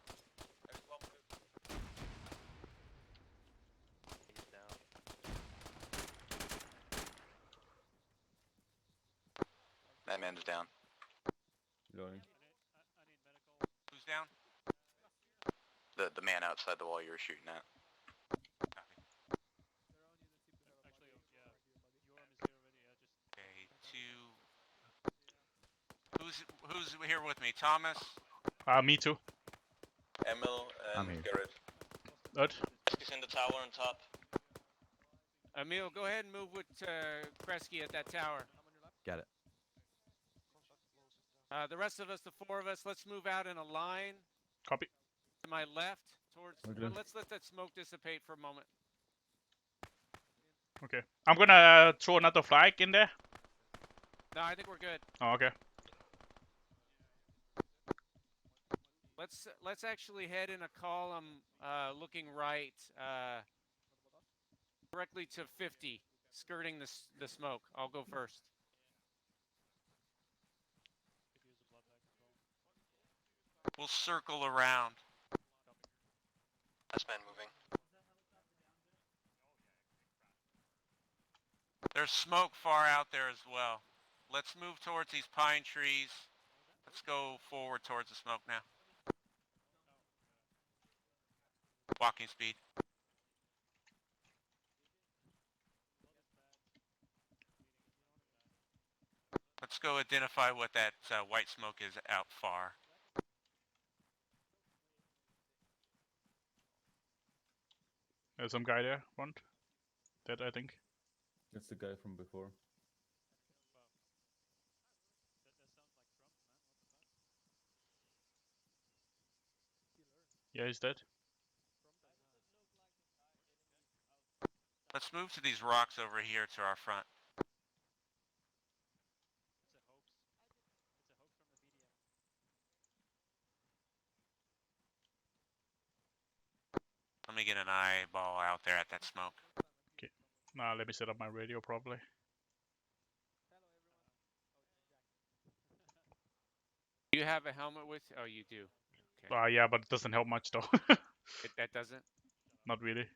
That man is down. Going. Who's down? The man outside the wall you were shooting at. Okay, 2. Thomas. Me too. Emil I'm and here. Garrett. Good. He's in the tower on top. Emil, go ahead and move with Kresge at that tower. Got it. The rest of us, the 4 of us, let's move out in a line. Copy. To my left, towards. Okay. Let's let that smoke dissipate for a moment. Okay. I'm gonna throw another flag in there. No, I think we're good. Oh, okay. Let's actually head in a column, looking right, directly to 50, skirting the smoke. I'll go first. We'll circle around. Last man moving. There's smoke far out there as well. Let's move towards these pine trees. Let's go forward towards the smoke now. Walking speed. Let's go identify what that white smoke is out far. There's some guy there, front. Dead, I think. That's the guy from before. Yeah, he's dead. Let's move to these rocks over here to our front. Let me get an eyeball out there at that smoke. Okay. Now let me set up my radio properly. Do you have a helmet with? Oh, you do. Okay. Yeah, but it doesn't help much though. That doesn't? Not really.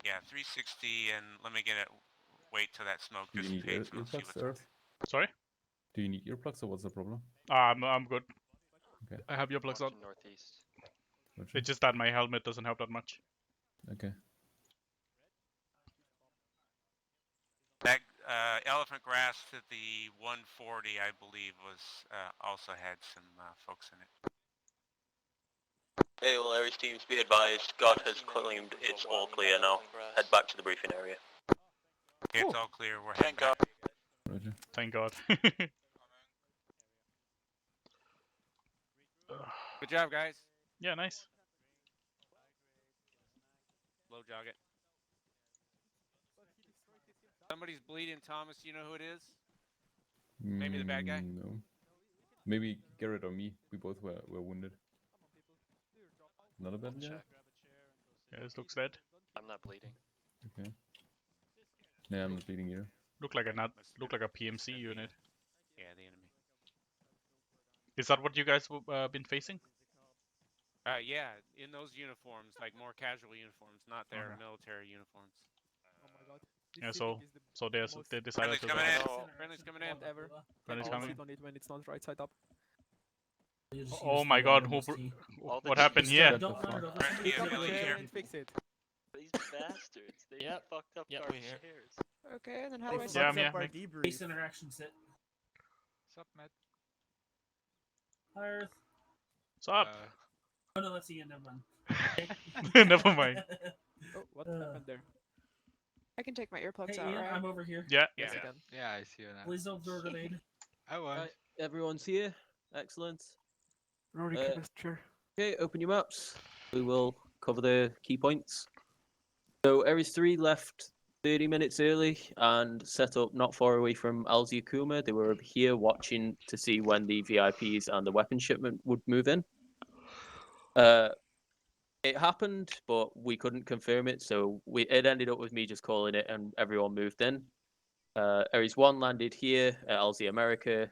Yeah, 360, and let me get it. Wait till that smoke Do you need dissipates. And we'll see earplugs, what's Earth? Sorry? Do you need earplugs or what's the problem? I'm good. Okay. I have your plugs on. Northeast. Gotcha. It's just that my helmet doesn't help that much. Okay. That elephant grass to the 140, I believe, was also had some folks in it. Hey, well, Ares teams, be advised, God has claimed it's all clear now. Head back to the briefing area. Okay, it's all clear. We're heading back. Roger. Thank God. Good job, guys. Yeah, nice. Low jog it. Somebody's bleeding, Thomas. You know who it is? Maybe the bad guy? No. Maybe Garrett or me. We both were wounded. Not a bad guy? Yeah, this looks dead. I'm not bleeding. Okay. Yeah, I'm not bleeding either. Look like a PMC unit. Yeah, the enemy. Is that what you guys been facing? Yeah, in those uniforms, like more casual uniforms, not their military uniforms. Oh my God. Yeah, so they decided Friendly's to. coming in. Friendly's coming in. Whatever. Friendly's coming in. On it when it's not right side up. Oh my God! What happened here? Fix it. These bastards, they fucked up our chairs. Okay, and then how do I Yeah, set yeah, up our make- debrief? Base interaction set. What's up, Matt? Hi, Earth. What's up? Oh no, that's the end. Never mind. Never mind. Oh, what happened there? I can take my earplugs Hey, out, Ian, right? I'm over here. Yeah. Yes, again. Yeah, I see you now. Please don't throw a grenade. I won't. Right, everyone's here. Excellent. Rory, Uh, chair. Okay, open your maps. We will cover the key points. So Ares 3 left 30 minutes early and set up not far away from Alziakuma. They were here watching to see when the VIPs and the weapon shipment would move in. It happened, but we couldn't confirm it, so it ended up with me just calling it and everyone moved in. Ares 1 landed here at Alzi America.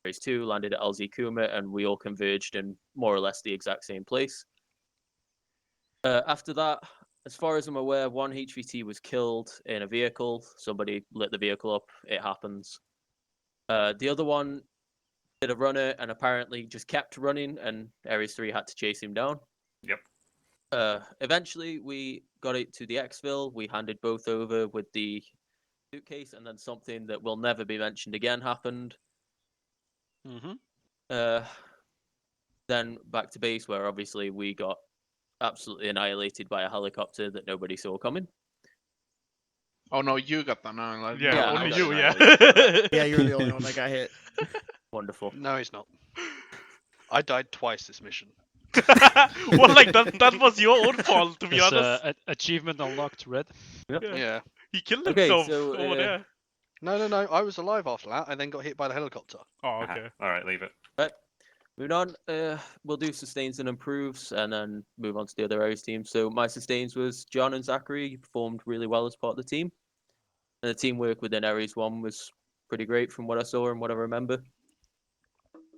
Ares 2 landed at Alzi Kuma, and we all converged in more or less the exact same place. After that, as far as I'm aware, one HVT was killed in a vehicle. Somebody lit the vehicle up. It happens. The other one did a runner and apparently just kept running, and Ares 3 had to chase him down. Yep. Eventually, we got it to the exfil. We handed both over with the suitcase, and then something that will never be mentioned again happened. Mm-hmm. Then back to base, where obviously we got absolutely annihilated by a helicopter that nobody saw coming. Oh no, you got the annihilated. Yeah, Yeah, only I got you, yeah. annihilated. Yeah, you're the only one that got hit. Wonderful. No, he's not. I died twice this mission. Well, like that was your own fault, to be It's, honest. achievement unlocked, Red. Yep. Yeah. He killed Okay, himself so, over there. No. I was alive after that. I then got hit by the helicopter. Oh, okay. Alright, leave it. Right. Moving on, we'll do sustains and improves and then move on to the other areas team. So my sustains was John and Zachary. You performed really well as part of the team. And the teamwork within Ares 1 was pretty great from what I saw and what I remember.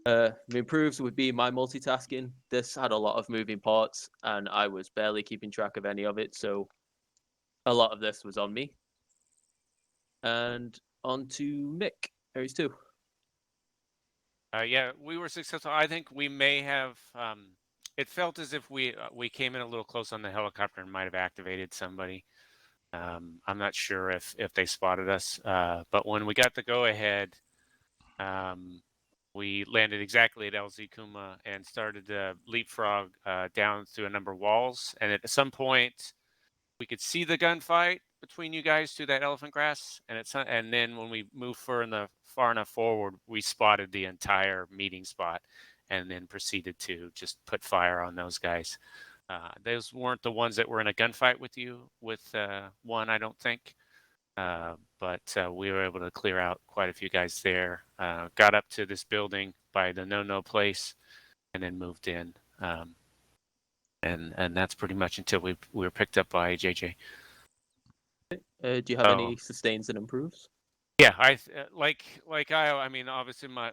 The improves would be my multitasking. This had a lot of moving parts and I was barely keeping track of any of it. So a lot of this was on me. And on to Mick, Ares 2. Yeah, we were successful. I think we may have. It felt as if we came in a little close on the helicopter and might have activated somebody. I'm not sure if they spotted us, but when we got the go ahead, we landed exactly at LZ Kuma and started to leapfrog down through a number of walls. And at some point, we could see the gunfight between you guys through that elephant grass, and then when we moved far enough forward, we spotted the entire meeting spot, and then proceeded to just put fire on those guys. Those weren't the ones that were in a gunfight with you, with one, I don't think, but we were able to clear out quite a few guys there. Got up to this building by the no place, and then moved in. And that's pretty much until we were picked up by JJ. Do you have any sustains and improves? Yeah, I mean, obviously my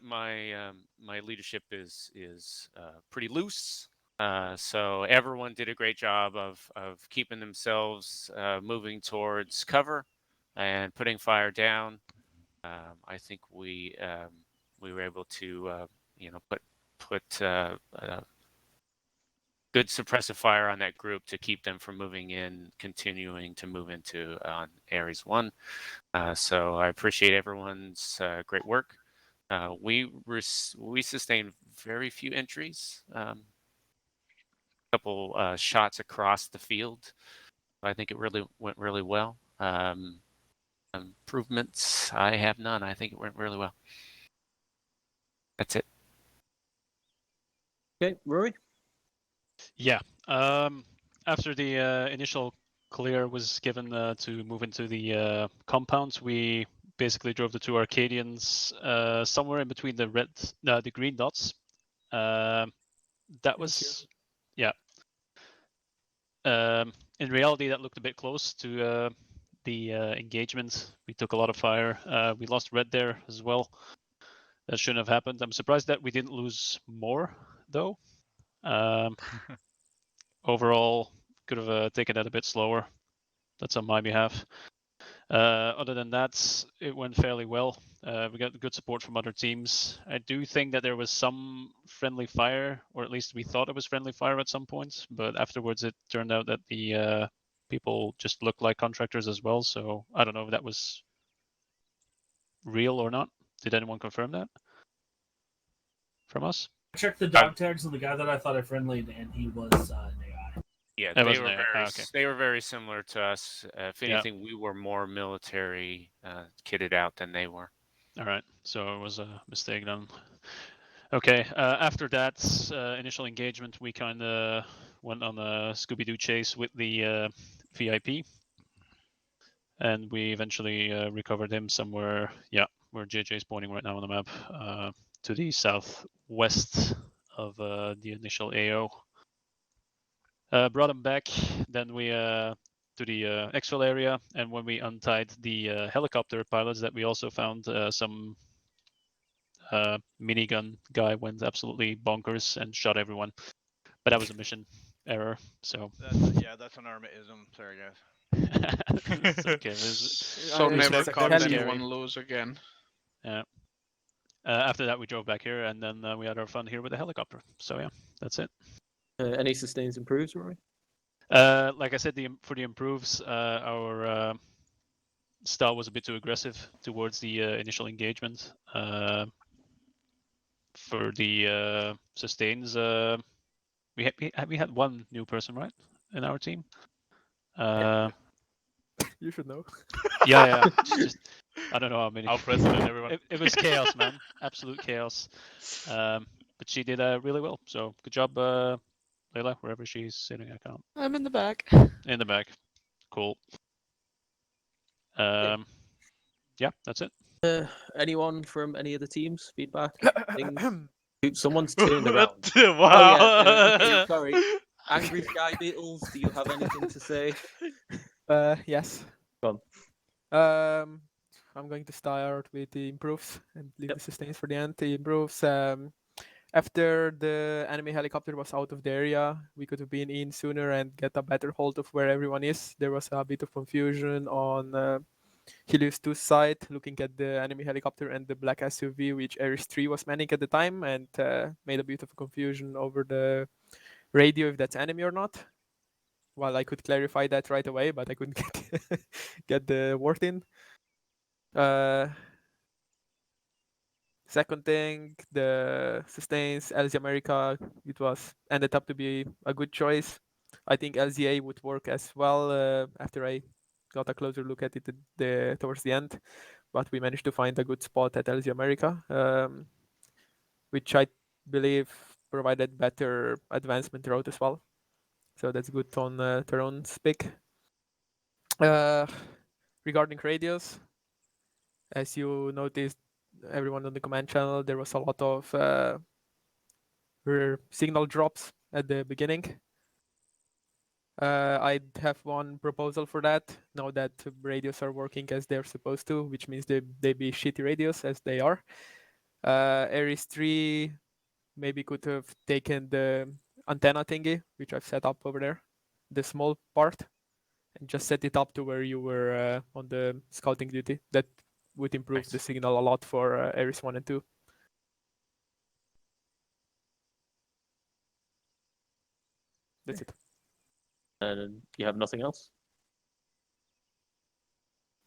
leadership is pretty loose. So everyone did a great job of keeping themselves moving towards cover and putting fire down. I think we were able to put good suppressive fire on that group to keep them from moving in, continuing to move into on Ares 1. So I appreciate everyone's great work. We sustained very few entries, couple shots across the field. I think it really went really well. Improvements, I have none. I think it went really well. That's it. Okay, Rory? Yeah. After the initial clear was given to move into the compounds, we basically drove the two Arcadians somewhere in between the green dots. That was, yeah. In reality, that looked a bit close to the engagement. We took a lot of fire. We lost red there as well. That shouldn't have happened. I'm surprised that we didn't lose more, though. Overall, could have taken that a bit slower. That's on my behalf. Other than that, it went fairly well. We got good support from other teams. I do think that there was some friendly fire, or at least we thought it was friendly fire at some points, but afterwards it turned out that the people just looked like contractors as well, so I don't know if that was real or not. Did anyone confirm that from us? I checked the dog tags of the guy that I thought I friendlied, and he was an AI. Yeah, they were very similar to us. If anything, we were more military kitted out than they were. All right, so it was a mistake then. Okay, after that initial engagement, we kind of went on a Scooby-Doo chase with the VIP, and we eventually recovered him somewhere, where JJ is pointing right now on the map, to the southwest of the initial AO. Brought him back, then we to the exfil area, and when we untied the helicopter pilots that we also found, some minigun guy went absolutely bonkers and shot everyone. But that was a mission error, so... That's an Arma-ism. Sorry, guys. It's okay. So never caught anyone lose again. Yeah. After that, we drove back here, and then we had our fun here with the helicopter. So yeah, that's it. Any sustains improves, Rory? Like I said, for the improves, our style was a bit too aggressive towards the initial engagement. for the sustains, we had one new person, right, in our team. You should know. Yeah. Just I don't know how many. Our president, everyone. It was chaos, man. Absolute chaos. But she did really well. So good job, Layla, wherever she's sitting. I can't. I'm in the back. In the back. Cool. Yeah, that's it. Anyone from any of the teams? Feedback? Things? Someone's turned around. Wow. Oh, yeah. Okay, sorry. Angry Sky Beetles, do you have anything to say? Yes. Go on. I'm going to start with the improves and leave the sustains for the end. The improves. After the enemy helicopter was out of the area, we could have been in sooner and get a better hold of where everyone is. There was a bit of confusion on Helios 2's side, looking at the enemy helicopter and the black SUV, which Ares 3 was manning at the time, and made a bit of confusion over the radio if that's enemy or not. Well, I could clarify that right away, but I couldn't get the word in. Second thing, the sustains LZ America, it ended up to be a good choice. I think LZA would work as well after I got a closer look at it towards the end, but we managed to find a good spot at LZ America, which I believe provided better advancement route as well. So that's good on Tyrone pick. Regarding radios, as you noticed, everyone on the command channel, there was a lot of signal drops at the beginning. I'd have one proposal for that, now that radios are working as they're supposed to, which means they be shitty radios as they are. Ares 3 maybe could have taken the antenna thingy, which I've set up over there, the small part, and just set it up to where you were on the scouting duty. That would improve the signal a lot for Ares 1 and 2. That's it. And you have nothing else?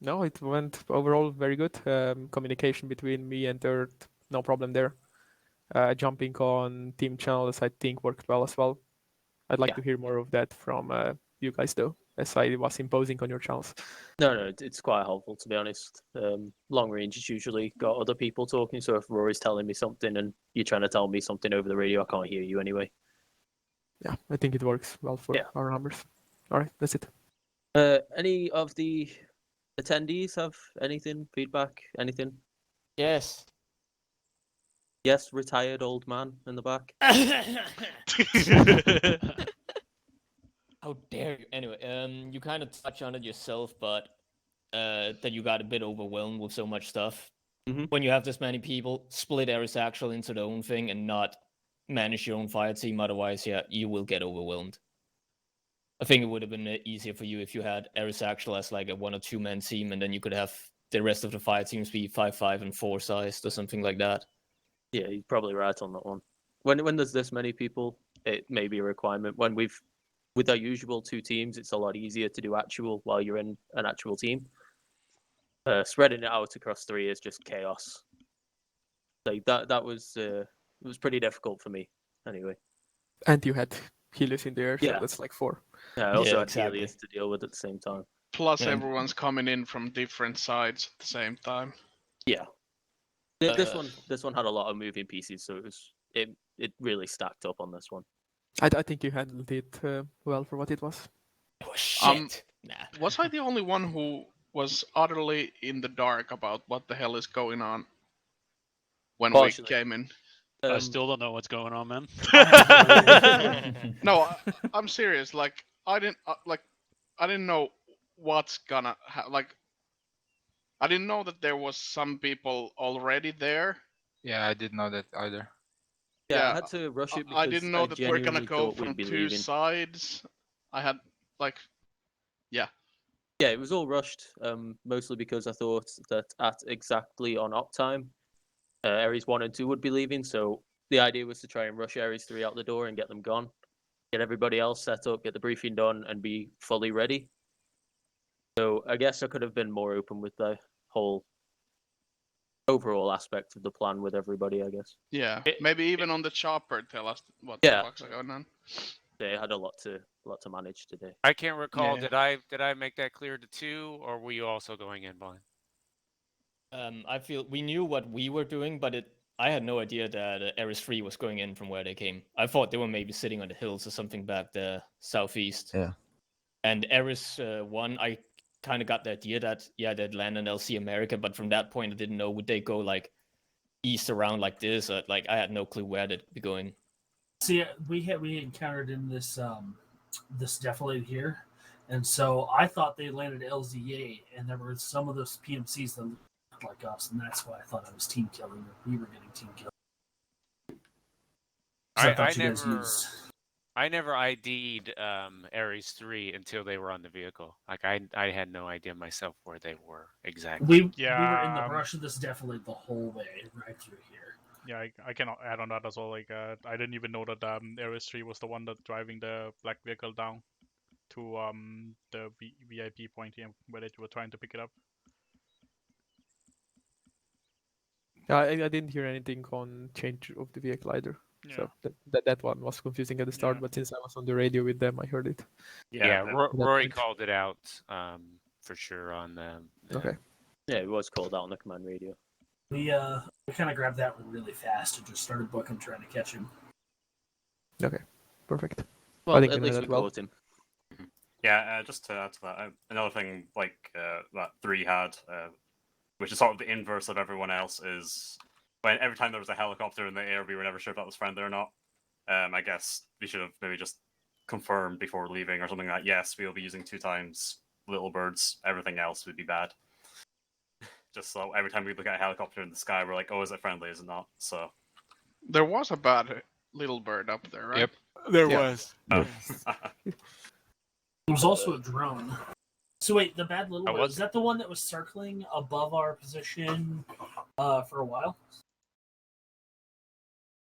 No, it went overall very good. Communication between me and Dirt, no problem there. Jumping on team channels, I think worked well as well. I'd like to hear more of that from you guys though, as I was imposing on your channels. No, it's quite helpful to be honest. Long range is usually got other people talking, so if Rory's telling me something and you're trying to tell me something over the radio, I can't hear you anyway. Yeah, I think it works well for our numbers. All right, that's it. Any of the attendees have anything, feedback, anything? Yes. Yes, retired old man in the back. How dare you? Anyway, you kind of touch on it yourself, but that you got a bit overwhelmed with so much stuff. When you have this many people, split Ares Actual into their own thing and not manage your own fire team. Otherwise, yeah, you will get overwhelmed. I think it would have been easier for you if you had Ares Actual as like a 1 or 2 man team, and then you could have the rest of the fire teams be 5, 5, and 4 sized or something like that. Yeah, you're probably right on that one. When there's this many people, it may be a requirement. When with our usual 2 teams, it's a lot easier to do actual while you're in an actual team. Spreading it out across 3 is just chaos. Like that was it was pretty difficult for me anyway. And you had Helios in there, so that's like 4. Yeah, I also had Helios to deal with at the same time. Plus, everyone's coming in from different sides at the same time. Yeah. This one had a lot of moving pieces, so it really stacked up on this one. I think you handled it well for what it was. It was shit. Was I the only one who was utterly in the dark about what the hell is going on when we came in? I still don't know what's going on, man. No, I'm serious. Like I didn't know what's gonna I didn't know that there was some people already there. Yeah, I didn't know that either. Yeah, I had to rush it because I didn't know that we're gonna genuinely go thought we'd from be 2 leaving. sides. I had yeah. Yeah, it was all rushed, mostly because I thought that at exactly on op time, Ares 1 and 2 would be leaving, so the idea was to try and rush Ares 3 out the door and get them gone. Get everybody else set up, get the briefing done, and be fully ready. So I guess I could have been more open with the whole overall aspect of the plan with everybody, I guess. Yeah, maybe even on the chopper, tell us what Yeah. the fuck's going on. They had a lot to manage today. I can't recall. Yeah. Did I make that clear to 2, or were you also going in blind? I feel we knew what we were doing, but I had no idea that Ares 3 was going in from where they came. I thought they were maybe sitting on the hills or something back there southeast. Yeah. And Ares 1, I kind of got the idea that they'd land on LC America, but from that point I didn't know, would they go like east around like this, or like I had no clue where they'd be going. See, we encountered in this this defilade here, and so I thought they landed at LZA, and there were some of those PMCs that looked like us, and that's why I thought I was team killing, or we were getting team killed. I never ID'd Ares 3 until they were on the vehicle. Like I had no idea myself where they were exactly. We were in the brush of this defilade the whole way right through here. Yeah, I cannot add on that as well. Like, I didn't even know that Ares 3 was the one that driving the black vehicle down to the VIP point here where they were trying to pick it up. I didn't hear anything on change of the vehicle either. So that one was confusing at the start, but since I was on the radio with them, I heard it. Yeah, Rory called it out for sure on them. Okay. Yeah, it was called out on the command radio. We kind of grabbed that one really fast and just started booking, trying to catch him. Okay, perfect. Well, I think at least we that well. caught him. Yeah, just to add to that, another thing like that 3 had, which is sort of the inverse of everyone else, is when every time there was a helicopter in the air, we were never sure if that was friendly or not. I guess we should have maybe just confirmed before leaving or something like that. Yes, we will be using 2 times little birds. Everything else would be bad. Just so every time we look at a helicopter in the sky, we're like, oh, is it friendly? Is it not? So There was a bad little bird up there, right? Yep. There was. There was also a drone. So wait, the bad little bird, is that the one that was circling above our position for a while?